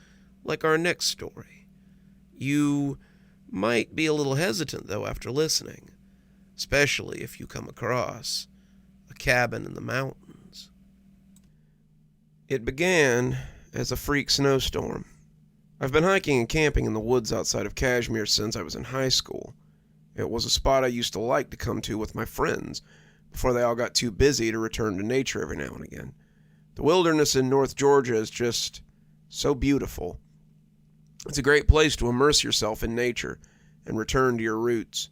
like our next story. You might be a little hesitant, though, after listening, especially if you come across a cabin in the mountains. It began as a freak snowstorm. I've been hiking and camping in the woods outside of Kashmir since I was in high school. It was a spot I used to like to come to with my friends before they all got too busy to return to nature every now and again. The wilderness in North Georgia is just so beautiful. It's a great place to immerse yourself in nature and return to your roots.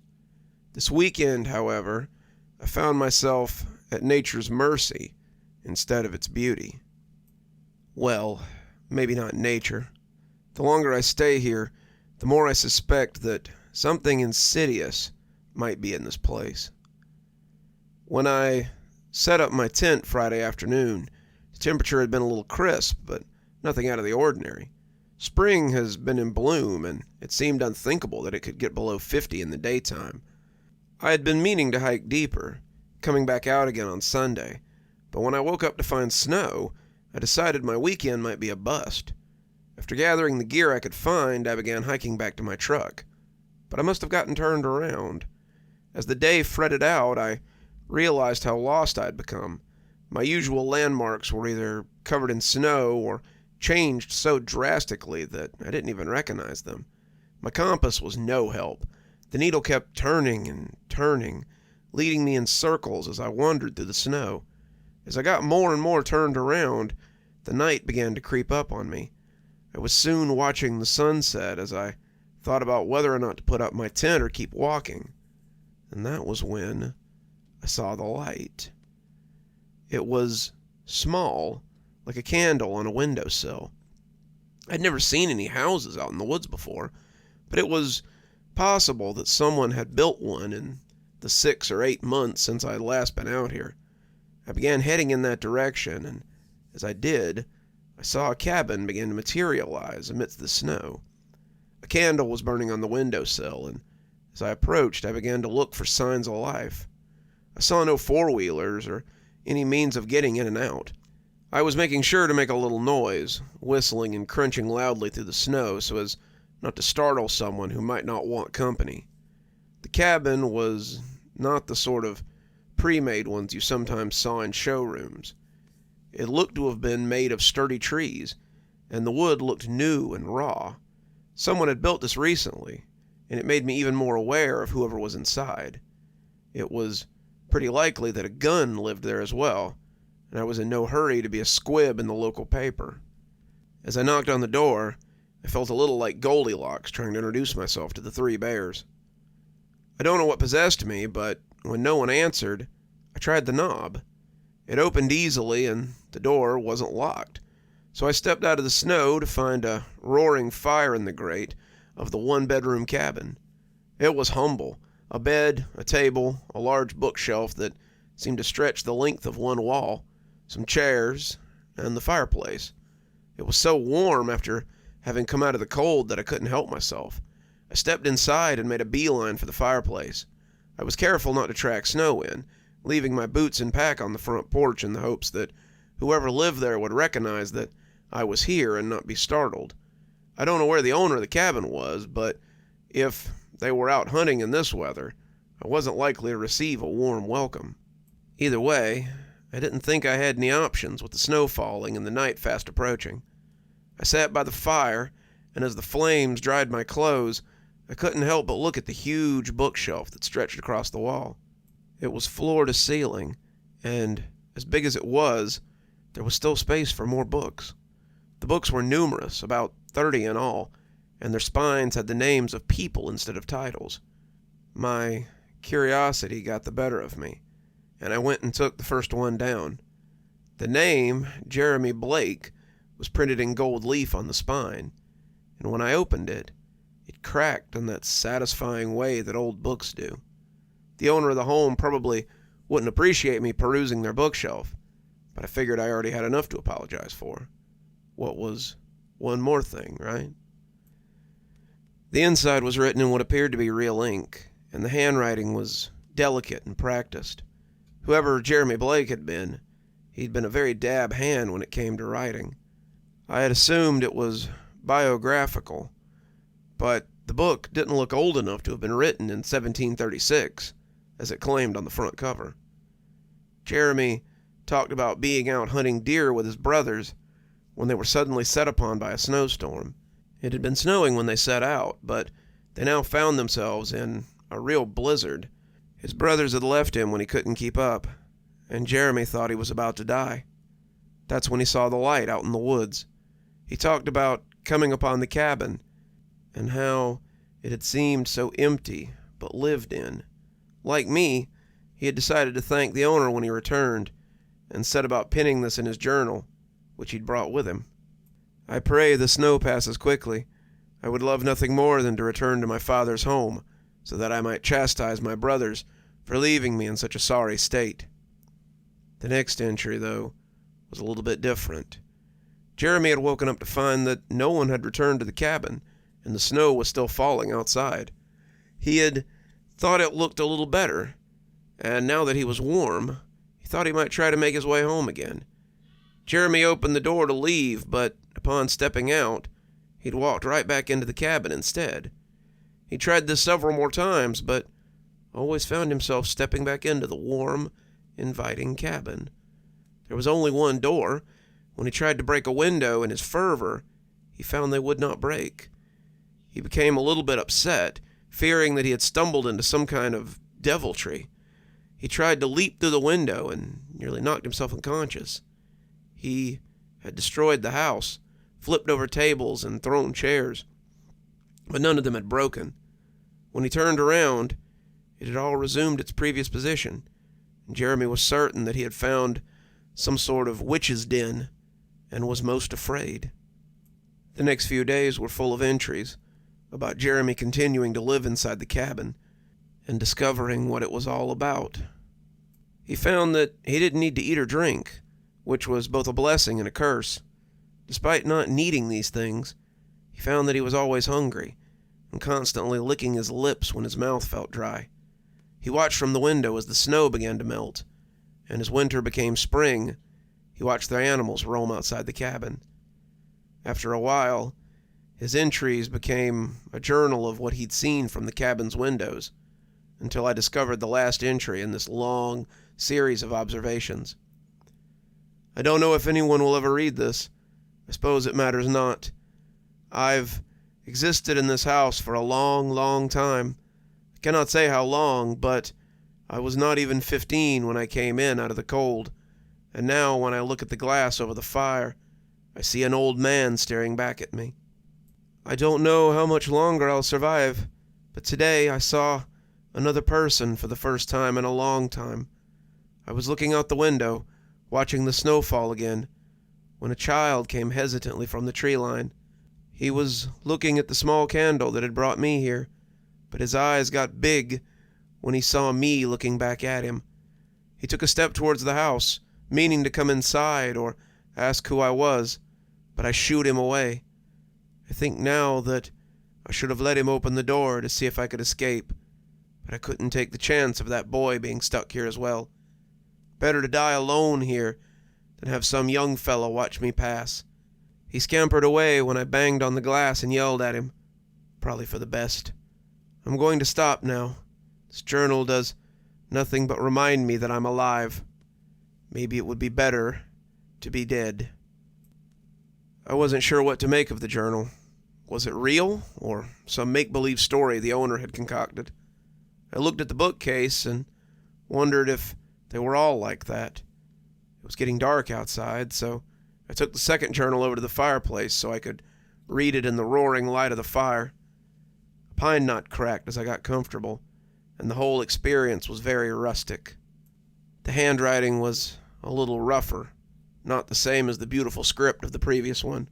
This weekend, however, I found myself at nature's mercy instead of its beauty. Well, maybe not nature. The longer I stay here, the more I suspect that something insidious might be in this place. When I set up my tent Friday afternoon, the temperature had been a little crisp, but nothing out of the ordinary. Spring has been in bloom, and it seemed unthinkable that it could get below 50 in the daytime. I had been meaning to hike deeper, coming back out again on Sunday, but when I woke up to find snow, I decided my weekend might be a bust. After gathering the gear I could find, I began hiking back to my truck. But I must have gotten turned around. As the day fretted out, I realized how lost I'd become. My usual landmarks were either covered in snow or changed so drastically that I didn't even recognize them. My compass was no help. The needle kept turning and turning, leading me in circles as I wandered through the snow. As I got more and more turned around, the night began to creep up on me. I was soon watching the sunset as I thought about whether or not to put up my tent or keep walking. And that was when I saw the light. It was small, like a candle on a windowsill. I'd never seen any houses out in the woods before, but it was possible that someone had built one in the 6 or 8 months since I had last been out here. I began heading in that direction, and as I did, I saw a cabin begin to materialize amidst the snow. A candle was burning on the windowsill, and as I approached, I began to look for signs of life. I saw no four-wheelers or any means of getting in and out. I was making sure to make a little noise, whistling and crunching loudly through the snow so as not to startle someone who might not want company. The cabin was not the sort of pre-made ones you sometimes saw in showrooms. It looked to have been made of sturdy trees, and the wood looked new and raw. Someone had built this recently, and it made me even more aware of whoever was inside. It was pretty likely that a gun lived there as well, and I was in no hurry to be a squib in the local paper. As I knocked on the door, I felt a little like Goldilocks trying to introduce myself to the three bears. I don't know what possessed me, but when no one answered, I tried the knob. It opened easily, and the door wasn't locked, so I stepped out of the snow to find a roaring fire in the grate of the one-bedroom cabin. It was humble. A bed, a table, a large bookshelf that seemed to stretch the length of one wall, some chairs, and the fireplace. It was so warm after having come out of the cold that I couldn't help myself. I stepped inside and made a beeline for the fireplace. I was careful not to track snow in, leaving my boots and pack on the front porch in the hopes that whoever lived there would recognize that I was here and not be startled. I don't know where the owner of the cabin was, but if they were out hunting in this weather, I wasn't likely to receive a warm welcome. Either way, I didn't think I had any options with the snow falling and the night fast approaching. I sat by the fire, and as the flames dried my clothes, I couldn't help but look at the huge bookshelf that stretched across the wall. It was floor to ceiling, and as big as it was, there was still space for more books. The books were numerous, about 30 in all, and their spines had the names of people instead of titles. My curiosity got the better of me, and I went and took the first one down. The name, Jeremy Blake, was printed in gold leaf on the spine, and when I opened it, it cracked in that satisfying way that old books do. The owner of the home probably wouldn't appreciate me perusing their bookshelf, but I figured I already had enough to apologize for. What was one more thing, right? The inside was written in what appeared to be real ink, and the handwriting was delicate and practiced. Whoever Jeremy Blake had been, he'd been a very dab hand when it came to writing. I had assumed it was biographical, but the book didn't look old enough to have been written in 1736, as it claimed on the front cover. Jeremy talked about being out hunting deer with his brothers when they were suddenly set upon by a snowstorm. It had been snowing when they set out, but they now found themselves in a real blizzard. His brothers had left him when he couldn't keep up, and Jeremy thought he was about to die. That's when he saw the light out in the woods. He talked about coming upon the cabin, and how it had seemed so empty, but lived in. Like me, he had decided to thank the owner when he returned, and set about penning this in his journal, which he'd brought with him. I pray the snow passes quickly. I would love nothing more than to return to my father's home, so that I might chastise my brothers for leaving me in such a sorry state. The next entry, though, was a little bit different. Jeremy had woken up to find that no one had returned to the cabin, and the snow was still falling outside. He had thought it looked a little better, and now that he was warm, he thought he might try to make his way home again. Jeremy opened the door to leave, but upon stepping out, he'd walked right back into the cabin instead. He tried this several more times, but always found himself stepping back into the warm, inviting cabin. There was only one door. When he tried to break a window in his fervor, he found they would not break. He became a little bit upset, fearing that he had stumbled into some kind of deviltry. He tried to leap through the window and nearly knocked himself unconscious. He had destroyed the house, flipped over tables and thrown chairs, but none of them had broken. When he turned around, it had all resumed its previous position, and Jeremy was certain that he had found some sort of witch's den and was most afraid. The next few days were full of entries about Jeremy continuing to live inside the cabin and discovering what it was all about. He found that he didn't need to eat or drink, which was both a blessing and a curse. Despite not needing these things, he found that he was always hungry and constantly licking his lips when his mouth felt dry. He watched from the window as the snow began to melt, and as winter became spring, he watched the animals roam outside the cabin. After a while, his entries became a journal of what he'd seen from the cabin's windows, until I discovered the last entry in this long series of observations. I don't know if anyone will ever read this. I suppose it matters not. I've existed in this house for a long, long time. I cannot say how long, but I was not even 15 when I came in out of the cold, and now when I look at the glass over the fire, I see an old man staring back at me. I don't know how much longer I'll survive, but today I saw another person for the first time in a long time. I was looking out the window, watching the snow fall again, when a child came hesitantly from the tree line. He was looking at the small candle that had brought me here, but his eyes got big when he saw me looking back at him. He took a step towards the house, meaning to come inside or ask who I was, but I shooed him away. I think now that I should have let him open the door to see if I could escape, but I couldn't take the chance of that boy being stuck here as well. Better to die alone here than have some young fellow watch me pass. He scampered away when I banged on the glass and yelled at him. Probably for the best. I'm going to stop now. This journal does nothing but remind me that I'm alive. Maybe it would be better to be dead. I wasn't sure what to make of the journal. Was it real, or some make-believe story the owner had concocted? I looked at the bookcase and wondered if they were all like that. It was getting dark outside, so I took the second journal over to the fireplace so I could read it in the roaring light of the fire. A pine knot cracked as I got comfortable, and the whole experience was very rustic. The handwriting was a little rougher, not the same as the beautiful script of the previous one.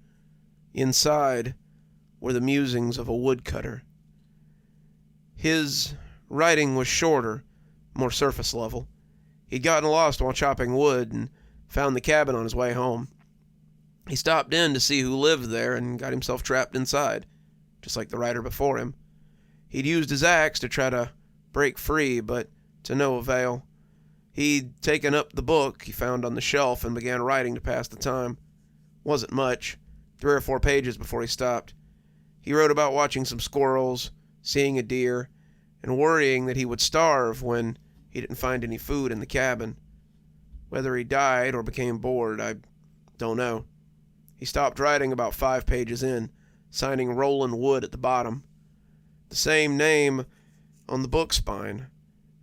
Inside were the musings of a woodcutter. His writing was shorter, more surface level. He'd gotten lost while chopping wood and found the cabin on his way home. He stopped in to see who lived there and got himself trapped inside. just like the writer before him. He'd used his axe to try to break free, but to no avail. He'd taken up the book he found on the shelf and began writing to pass the time. Wasn't much, 3 or 4 pages before he stopped. He wrote about watching some squirrels, seeing a deer, and worrying that he would starve when he didn't find any food in the cabin. Whether he died or became bored, I don't know. He stopped writing about 5 pages in, signing Roland Wood at the bottom. The same name on the book spine,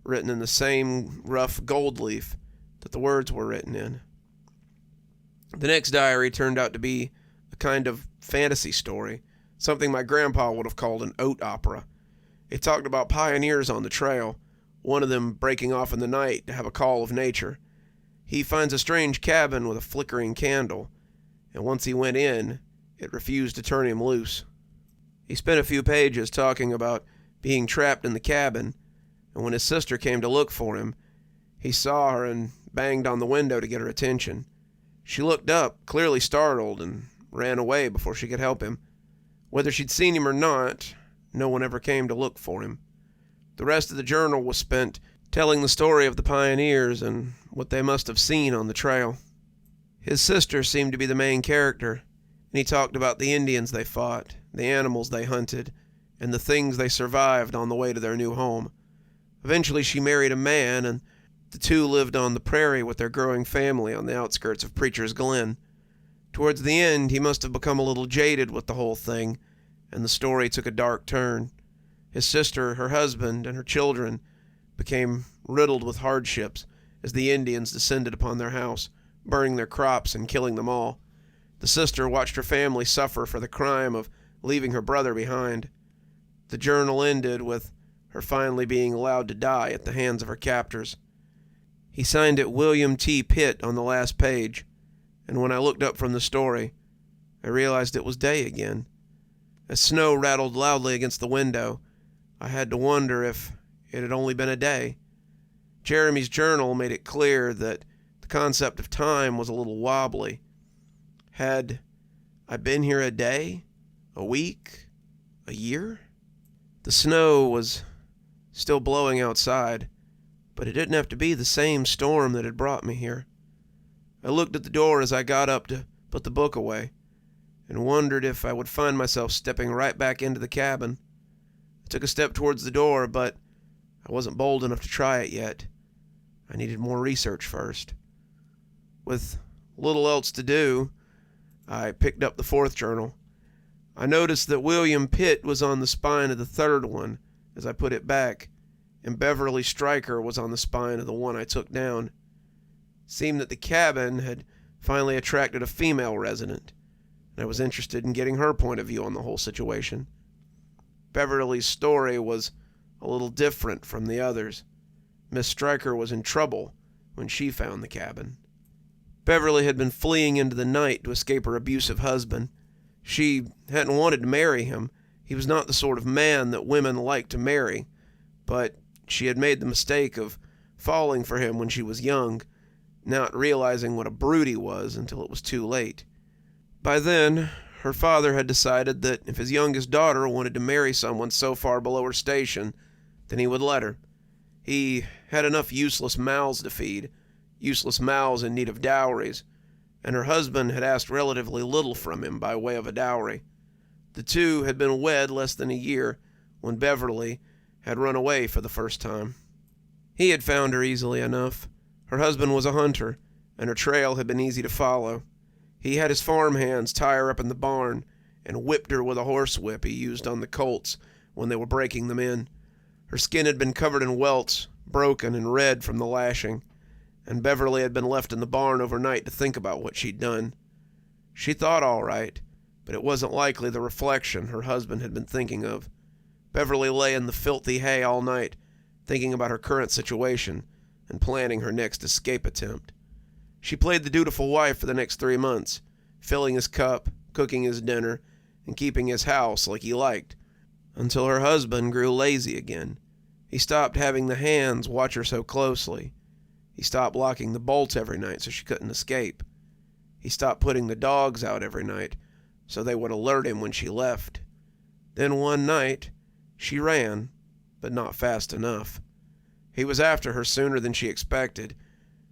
written in the same rough gold leaf that the words were written in. The next diary turned out to be a kind of fantasy story, something my grandpa would have called an oat opera. It talked about pioneers on the trail, one of them breaking off in the night to have a call of nature. He finds a strange cabin with a flickering candle, and once he went in, it refused to turn him loose. He spent a few pages talking about being trapped in the cabin, and when his sister came to look for him, he saw her and banged on the window to get her attention. She looked up, clearly startled, and ran away before she could help him. Whether she'd seen him or not, no one ever came to look for him. The rest of the journal was spent telling the story of the pioneers and what they must have seen on the trail. His sister seemed to be the main character, and he talked about the Indians they fought, the animals they hunted, and the things they survived on the way to their new home. Eventually she married a man, and the two lived on the prairie with their growing family on the outskirts of Preacher's Glen. Towards the end, he must have become a little jaded with the whole thing, and the story took a dark turn. His sister, her husband, and her children became riddled with hardships as the Indians descended upon their house, burning their crops and killing them all. The sister watched her family suffer for the crime of leaving her brother behind. The journal ended with her finally being allowed to die at the hands of her captors. He signed it William T. Pitt on the last page, and when I looked up from the story, I realized it was day again. As snow rattled loudly against the window, I had to wonder if it had only been a day. Jeremy's journal made it clear that the concept of time was a little wobbly. Had I been here a day? A week? A year? The snow was still blowing outside, but it didn't have to be the same storm that had brought me here. I looked at the door as I got up to put the book away, and wondered if I would find myself stepping right back into the cabin. I took a step towards the door, but I wasn't bold enough to try it yet. I needed more research first. With little else to do, I picked up the 4th journal. I noticed that William Pitt was on the spine of the 3rd one as I put it back, and Beverly Stryker was on the spine of the one I took down. It seemed that the cabin had finally attracted a female resident, and I was interested in getting her point of view on the whole situation. Beverly's story was a little different from the others. Miss Stryker was in trouble when she found the cabin. Beverly had been fleeing into the night to escape her abusive husband. She hadn't wanted to marry him. He was not the sort of man that women like to marry, but she had made the mistake of falling for him when she was young, not realizing what a brute he was until it was too late. By then, her father had decided that if his youngest daughter wanted to marry someone so far below her station, then he would let her. He had enough useless mouths to feed, useless mouths in need of dowries, and her husband had asked relatively little from him by way of a dowry. The two had been wed less than a year when Beverly had run away for the first time. He had found her easily enough. Her husband was a hunter, and her trail had been easy to follow. He had his farm hands tie her up in the barn and whipped her with a horsewhip he used on the colts when they were breaking them in. Her skin had been covered in welts, broken and red from the lashing, and Beverly had been left in the barn overnight to think about what she'd done. She thought all right, but it wasn't likely the reflection her husband had been thinking of. Beverly lay in the filthy hay all night, thinking about her current situation and planning her next escape attempt. She played the dutiful wife for the next 3 months, filling his cup, cooking his dinner, and keeping his house like he liked, until her husband grew lazy again. He stopped having the hands watch her so closely. He stopped locking the bolts every night so she couldn't escape. He stopped putting the dogs out every night so they would alert him when she left. Then one night, she ran, but not fast enough. He was after her sooner than she expected,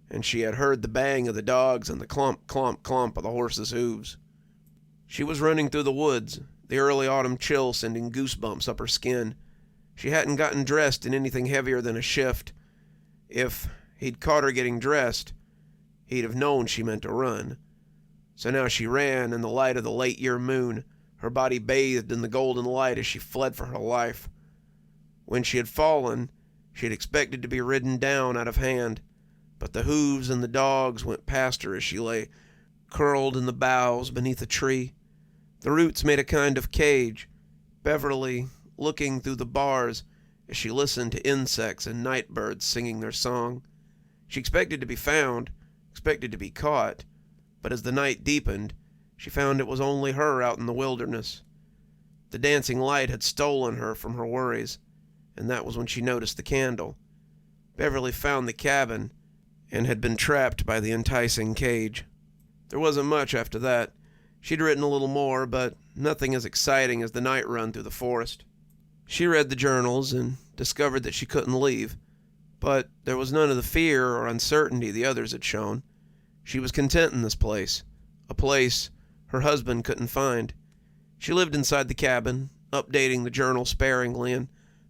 and she had heard the bang of the dogs and the clump, clump, clump of the horses' hooves. She was running through the woods, the early autumn chill sending goosebumps up her skin. She hadn't gotten dressed in anything heavier than a shift. If he'd caught her getting dressed, he'd have known she meant to run. So now she ran in the light of the late-year moon, her body bathed in the golden light as she fled for her life. When she had fallen, she had expected to be ridden down out of hand, but the hooves and the dogs went past her as she lay curled in the boughs beneath a tree. The roots made a kind of cage, Beverly looking through the bars as she listened to insects and night birds singing their song. She expected to be found, expected to be caught, but as the night deepened, she found it was only her out in the wilderness. The dancing light had stolen her from her worries, and that was when she noticed the candle. Beverly found the cabin and had been trapped by the enticing cage. There wasn't much after that. She'd written a little more, but nothing as exciting as the night run through the forest. She read the journals and discovered that she couldn't leave, but there was none of the fear or uncertainty the others had shown. She was content in this place, a place her husband couldn't find. She lived inside the cabin, updating the journal sparingly and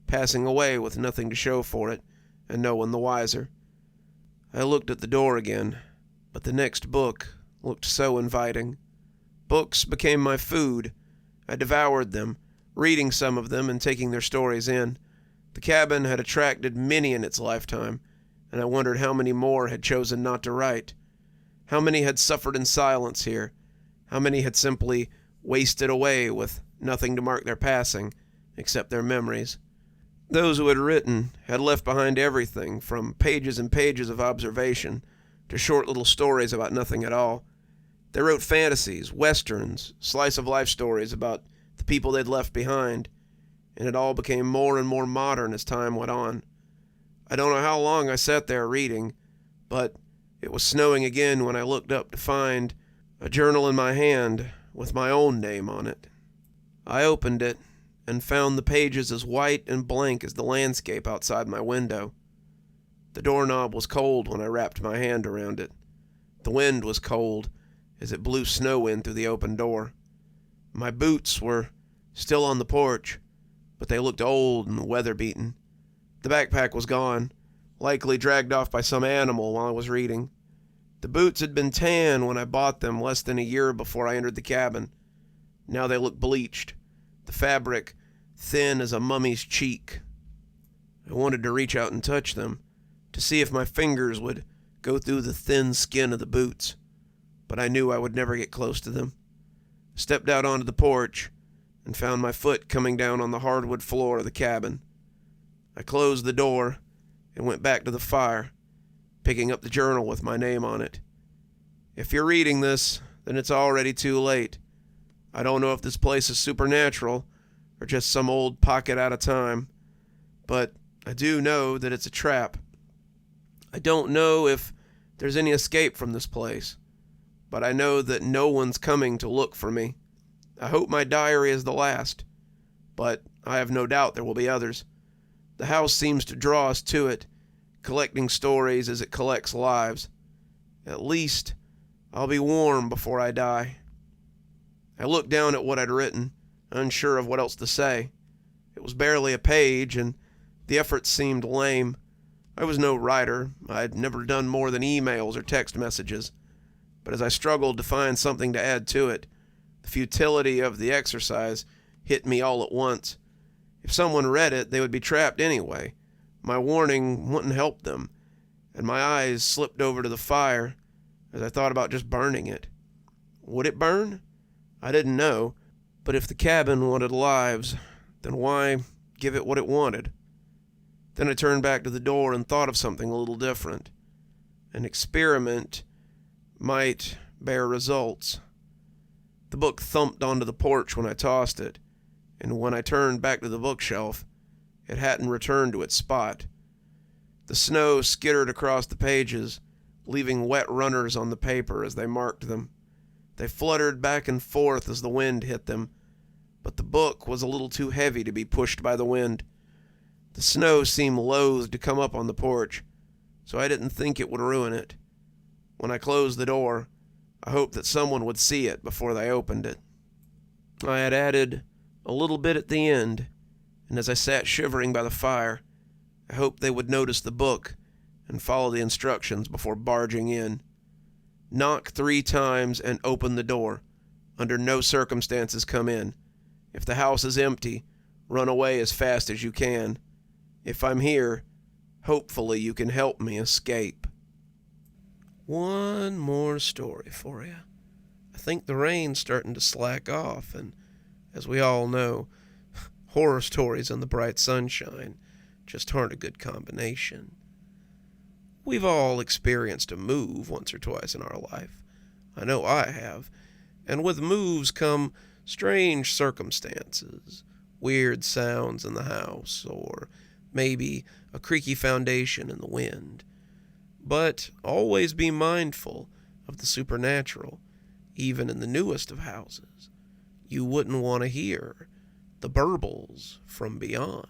passing away with nothing to show for it, and no one the wiser. I looked at the door again, but the next book looked so inviting. Books became my food. I devoured them, reading some of them and taking their stories in. The cabin had attracted many in its lifetime, and I wondered how many more had chosen not to write. How many had suffered in silence here? How many had simply wasted away with nothing to mark their passing, except their memories? Those who had written had left behind everything from pages and pages of observation to short little stories about nothing at all. They wrote fantasies, westerns, slice-of-life stories about the people they'd left behind, and it all became more and more modern as time went on. I don't know how long I sat there reading, but it was snowing again when I looked up to find a journal in my hand with my own name on it. I opened it and found the pages as white and blank as the landscape outside my window. The doorknob was cold when I wrapped my hand around it. The wind was cold as it blew snow in through the open door. My boots were still on the porch, but they looked old and weather-beaten. The backpack was gone, likely dragged off by some animal while I was reading. The boots had been tan when I bought them less than a year before I entered the cabin. Now they looked bleached, the fabric thin as a mummy's cheek. I wanted to reach out and touch them, to see if my fingers would go through the thin skin of the boots, but I knew I would never get close to them. I stepped out onto the porch and found my foot coming down on the hardwood floor of the cabin. I closed the door and went back to the fire, picking up the journal with my name on it. If you're reading this, then it's already too late. I don't know if this place is supernatural or just some old pocket out of time, but I do know that it's a trap. I don't know if there's any escape from this place, but I know that no one's coming to look for me. I hope my diary is the last, but I have no doubt there will be others. The house seems to draw us to it, collecting stories as it collects lives. At least, I'll be warm before I die. I looked down at what I'd written, unsure of what else to say. It was barely a page, and the effort seemed lame. I was no writer. I'd never done more than emails or text messages. But as I struggled to find something to add to it, the futility of the exercise hit me all at once. If someone read it, they would be trapped anyway. My warning wouldn't help them, and my eyes slipped over to the fire as I thought about just burning it. Would it burn? I didn't know, but if the cabin wanted lives, then why give it what it wanted? Then I turned back to the door and thought of something a little different. An experiment might bear results. The book thumped onto the porch when I tossed it, and when I turned back to the bookshelf, it hadn't returned to its spot. The snow skittered across the pages, leaving wet runners on the paper as they marked them. They fluttered back and forth as the wind hit them, but the book was a little too heavy to be pushed by the wind. The snow seemed loath to come up on the porch, so I didn't think it would ruin it. When I closed the door, I hoped that someone would see it before they opened it. I had added a little bit at the end, and as I sat shivering by the fire, I hoped they would notice the book and follow the instructions before barging in. Knock 3 times and open the door. Under no circumstances come in. If the house is empty, run away as fast as you can. If I'm here, hopefully you can help me escape. One more story for you. I think the rain's starting to slack off, and as we all know, horror stories and the bright sunshine just aren't a good combination. We've all experienced a move once or twice in our life. I know I have. And with moves come strange circumstances, weird sounds in the house, or maybe a creaky foundation in the wind. But always be mindful of the supernatural, even in the newest of houses. You wouldn't want to hear the Burbles from beyond.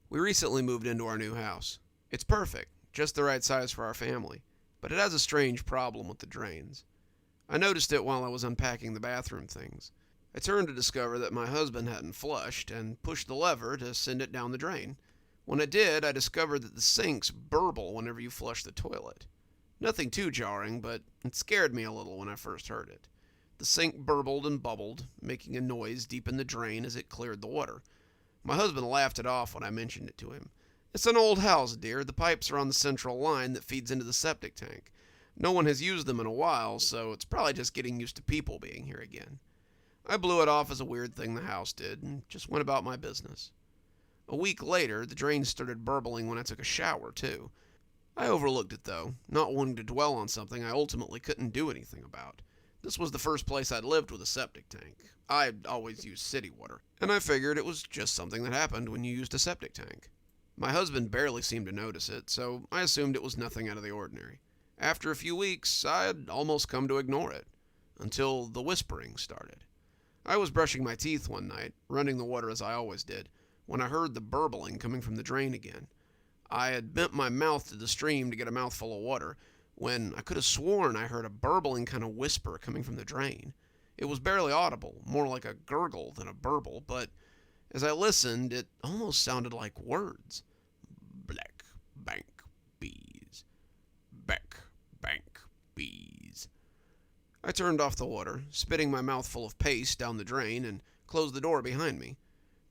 We recently moved into our new house. It's perfect, just the right size for our family, but it has a strange problem with the drains. I noticed it while I was unpacking the bathroom things. I turned to discover that my husband hadn't flushed and pushed the lever to send it down the drain. When it did, I discovered that the sinks burble whenever you flush the toilet. Nothing too jarring, but it scared me a little when I first heard it. The sink burbled and bubbled, making a noise deep in the drain as it cleared the water. My husband laughed it off when I mentioned it to him. "It's an old house, dear. The pipes are on the central line that feeds into the septic tank. No one has used them in a while, so it's probably just getting used to people being here again." I blew it off as a weird thing the house did and just went about my business. A week later, the drain started burbling when I took a shower, too. I overlooked it, though, not wanting to dwell on something I ultimately couldn't do anything about. This was the first place I'd lived with a septic tank. I'd always used city water, and I figured it was just something that happened when you used a septic tank. My husband barely seemed to notice it, so I assumed it was nothing out of the ordinary. After a few weeks, I'd almost come to ignore it, until the whispering started. I was brushing my teeth one night, running the water as I always did, when I heard the burbling coming from the drain again. I had bent my mouth to the stream to get a mouthful of water, when I could have sworn I heard a burbling kind of whisper coming from the drain. It was barely audible, more like a gurgle than a burble, but as I listened, it almost sounded like words. Black bank bees. Back bank bees. I turned off the water, spitting my mouth full of paste down the drain, and closed the door behind me.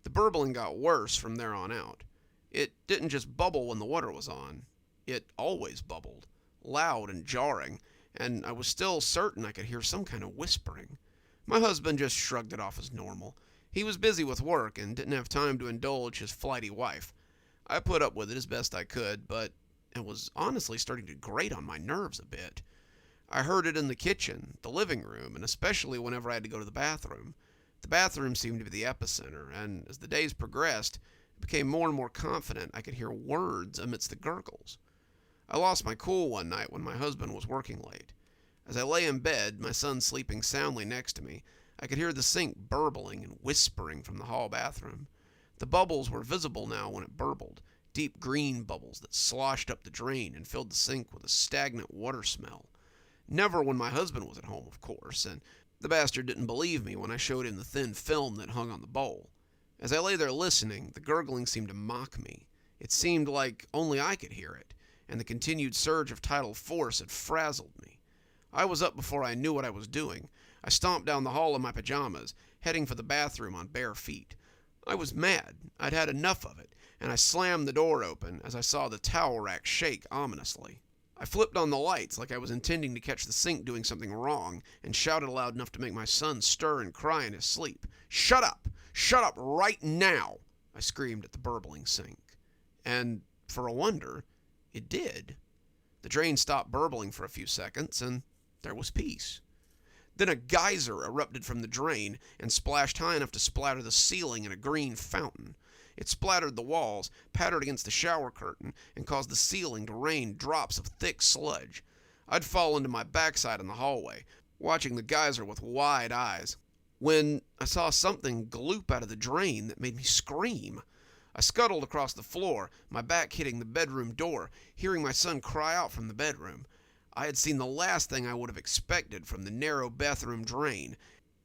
The burbling got worse from there on out. It didn't just bubble when the water was on. It always bubbled, loud and jarring, and I was still certain I could hear some kind of whispering. My husband just shrugged it off as normal. He was busy with work and didn't have time to indulge his flighty wife. I put up with it as best I could, but it was honestly starting to grate on my nerves a bit. I heard it in the kitchen, the living room, and especially whenever I had to go to the bathroom. The bathroom seemed to be the epicenter, and as the days progressed, I became more and more confident I could hear words amidst the gurgles. I lost my cool one night when my husband was working late. As I lay in bed, my son sleeping soundly next to me, I could hear the sink burbling and whispering from the hall bathroom. The bubbles were visible now when it burbled, deep green bubbles that sloshed up the drain and filled the sink with a stagnant water smell. Never when my husband was at home, of course, and the bastard didn't believe me when I showed him the thin film that hung on the bowl. As I lay there listening, the gurgling seemed to mock me. It seemed like only I could hear it, and the continued surge of tidal force had frazzled me. I was up before I knew what I was doing. I stomped down the hall in my pajamas, heading for the bathroom on bare feet. I was mad. I'd had enough of it, and I slammed the door open as I saw the towel rack shake ominously. I flipped on the lights like I was intending to catch the sink doing something wrong, and shouted loud enough to make my son stir and cry in his sleep. "Shut up! Shut up right now!" I screamed at the burbling sink. And, for a wonder, it did. The drain stopped burbling for a few seconds, and there was peace. Then a geyser erupted from the drain and splashed high enough to splatter the ceiling in a green fountain. It splattered the walls, pattered against the shower curtain, and caused the ceiling to rain drops of thick sludge. I'd fallen to my backside in the hallway, watching the geyser with wide eyes. when I saw something gloop out of the drain that made me scream. I scuttled across the floor, my back hitting the bedroom door, hearing my son cry out from the bedroom. I had seen the last thing I would have expected from the narrow bathroom drain,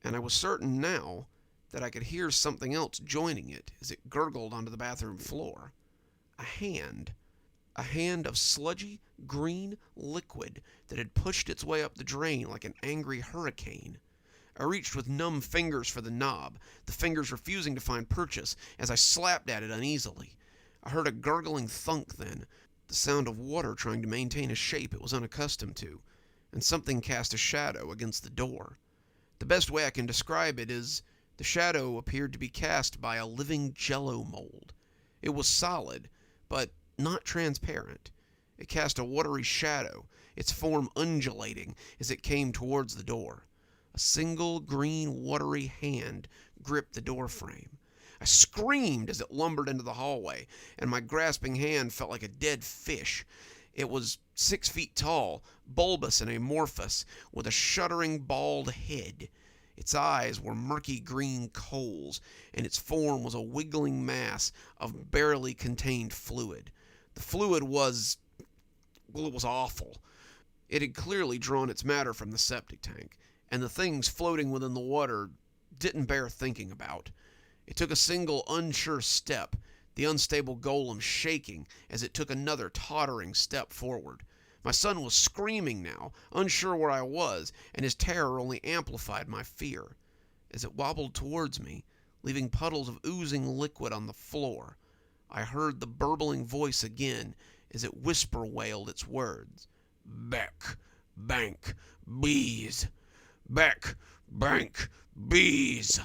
and I was certain now that I could hear something else joining it as it gurgled onto the bathroom floor. A hand. A hand of sludgy, green liquid that had pushed its way up the drain like an angry hurricane. I reached with numb fingers for the knob, the fingers refusing to find purchase as I slapped at it uneasily. I heard a gurgling thunk then, the sound of water trying to maintain a shape it was unaccustomed to, and something cast a shadow against the door. The best way I can describe it is the shadow appeared to be cast by a living jello mold. It was solid, but not transparent. It cast a watery shadow, its form undulating as it came towards the door. A single green watery hand gripped the door frame. I screamed as it lumbered into the hallway, and my grasping hand felt like a dead fish. It was 6 feet tall, bulbous and amorphous, with a shuddering bald head. Its eyes were murky green coals, and its form was a wiggling mass of barely contained fluid. The fluid was, well, it was awful. It had clearly drawn its matter from the septic tank, and the things floating within the water didn't bear thinking about. It took a single unsure step, the unstable golem shaking as it took another tottering step forward. My son was screaming now, unsure where I was, and his terror only amplified my fear. As it wobbled towards me, leaving puddles of oozing liquid on the floor, I heard the burbling voice again as it whisper wailed its words. Beck, bank, bees. Beck, bank, bees.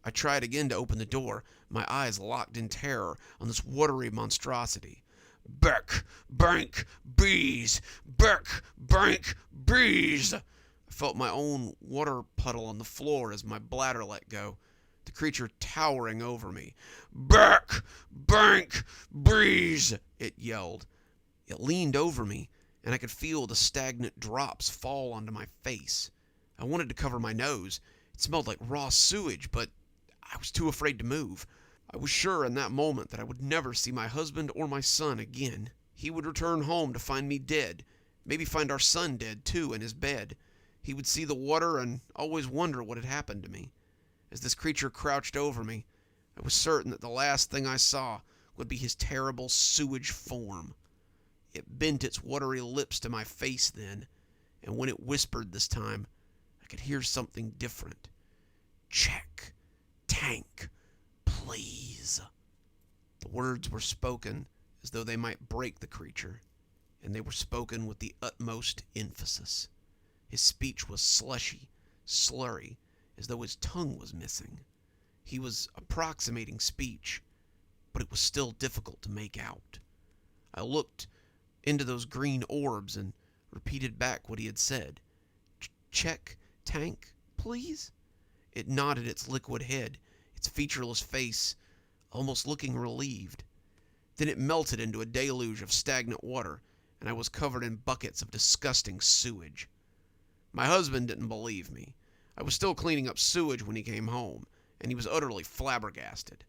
I tried again to open the door, my eyes locked in terror on this watery monstrosity. Beck, bank, bees! Beck, bank, bees! I felt my own water puddle on the floor as my bladder let go, the creature towering over me. Beck, bank, bees! It yelled. It leaned over me, and I could feel the stagnant drops fall onto my face. I wanted to cover my nose. It smelled like raw sewage, but I was too afraid to move. I was sure in that moment that I would never see my husband or my son again. He would return home to find me dead, maybe find our son dead too in his bed. He would see the water and always wonder what had happened to me. As this creature crouched over me, I was certain that the last thing I saw would be his terrible sewage form. It bent its watery lips to my face then, and when it whispered this time, I could hear something different. Check. Tank. Please. The words were spoken as though they might break the creature, and they were spoken with the utmost emphasis. His speech was slushy, slurry, as though his tongue was missing. He was approximating speech, but it was still difficult to make out. I looked into those green orbs and repeated back what he had said. Check, tank, please? It nodded its liquid head, its featureless face almost looking relieved. Then it melted into a deluge of stagnant water, and I was covered in buckets of disgusting sewage. My husband didn't believe me. I was still cleaning up sewage when he came home, and he was utterly flabbergasted.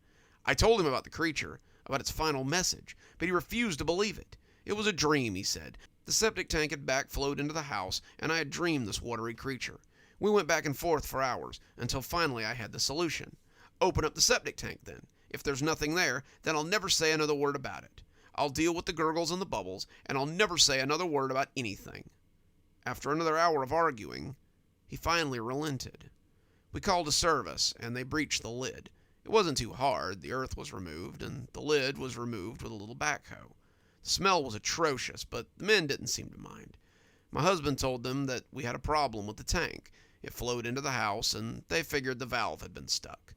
I told him about the creature, about its final message, but he refused to believe it. It was a dream, he said. The septic tank had backflowed into the house, and I had dreamed this watery creature. We went back and forth for hours, until finally I had the solution. Open up the septic tank, then. If there's nothing there, then I'll never say another word about it. I'll deal with the gurgles and the bubbles, and I'll never say another word about anything. After another hour of arguing, he finally relented. We called a service, and they breached the lid. It wasn't too hard. The earth was removed, and the lid was removed with a little backhoe. The smell was atrocious, but the men didn't seem to mind. My husband told them that we had a problem with the tank. It flowed into the house, and they figured the valve had been stuck.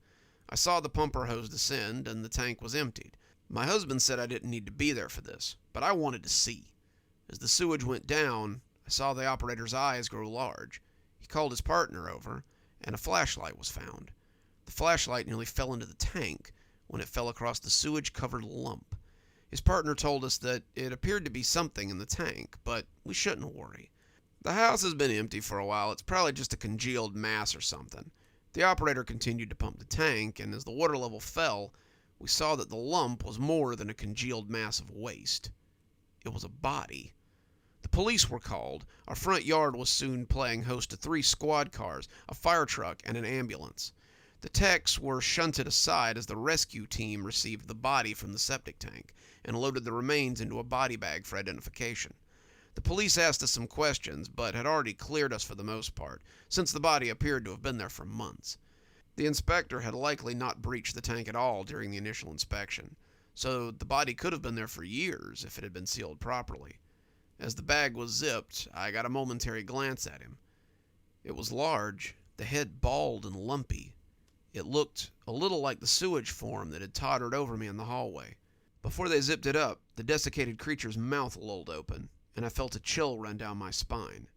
I saw the pumper hose descend, and the tank was emptied. My husband said I didn't need to be there for this, but I wanted to see. As the sewage went down, I saw the operator's eyes grow large. He called his partner over, and a flashlight was found. The flashlight nearly fell into the tank when it fell across the sewage-covered lump. His partner told us that it appeared to be something in the tank, but we shouldn't worry. The house has been empty for a while. It's probably just a congealed mass or something. The operator continued to pump the tank, and as the water level fell, we saw that the lump was more than a congealed mass of waste. It was a body. The police were called. Our front yard was soon playing host to 3 squad cars, a fire truck, and an ambulance. The techs were shunted aside as the rescue team received the body from the septic tank and loaded the remains into a body bag for identification. The police asked us some questions, but had already cleared us for the most part, since the body appeared to have been there for months. The inspector had likely not breached the tank at all during the initial inspection, so the body could have been there for years if it had been sealed properly. As the bag was zipped, I got a momentary glance at him. It was large, the head bald and lumpy. It looked a little like the sewage form that had tottered over me in the hallway. Before they zipped it up, the desiccated creature's mouth lolled open, and I felt a chill run down my spine.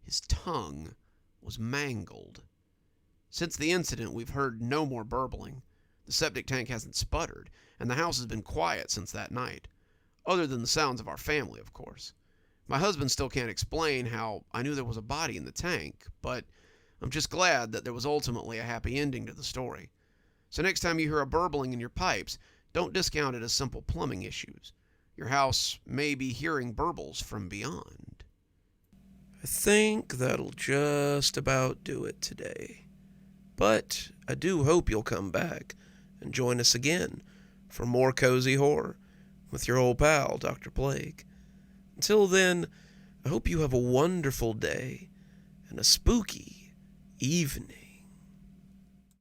His tongue was mangled. Since the incident, we've heard no more burbling. The septic tank hasn't sputtered, and the house has been quiet since that night. Other than the sounds of our family, of course. My husband still can't explain how I knew there was a body in the tank, but I'm just glad that there was ultimately a happy ending to the story. So next time you hear a burbling in your pipes, don't discount it as simple plumbing issues. Your house may be hearing burbles from beyond. I think that'll just about do it today. But I do hope you'll come back and join us again for more cozy horror with your old pal, Dr. Plague. Until then, I hope you have a wonderful day and a spooky evening.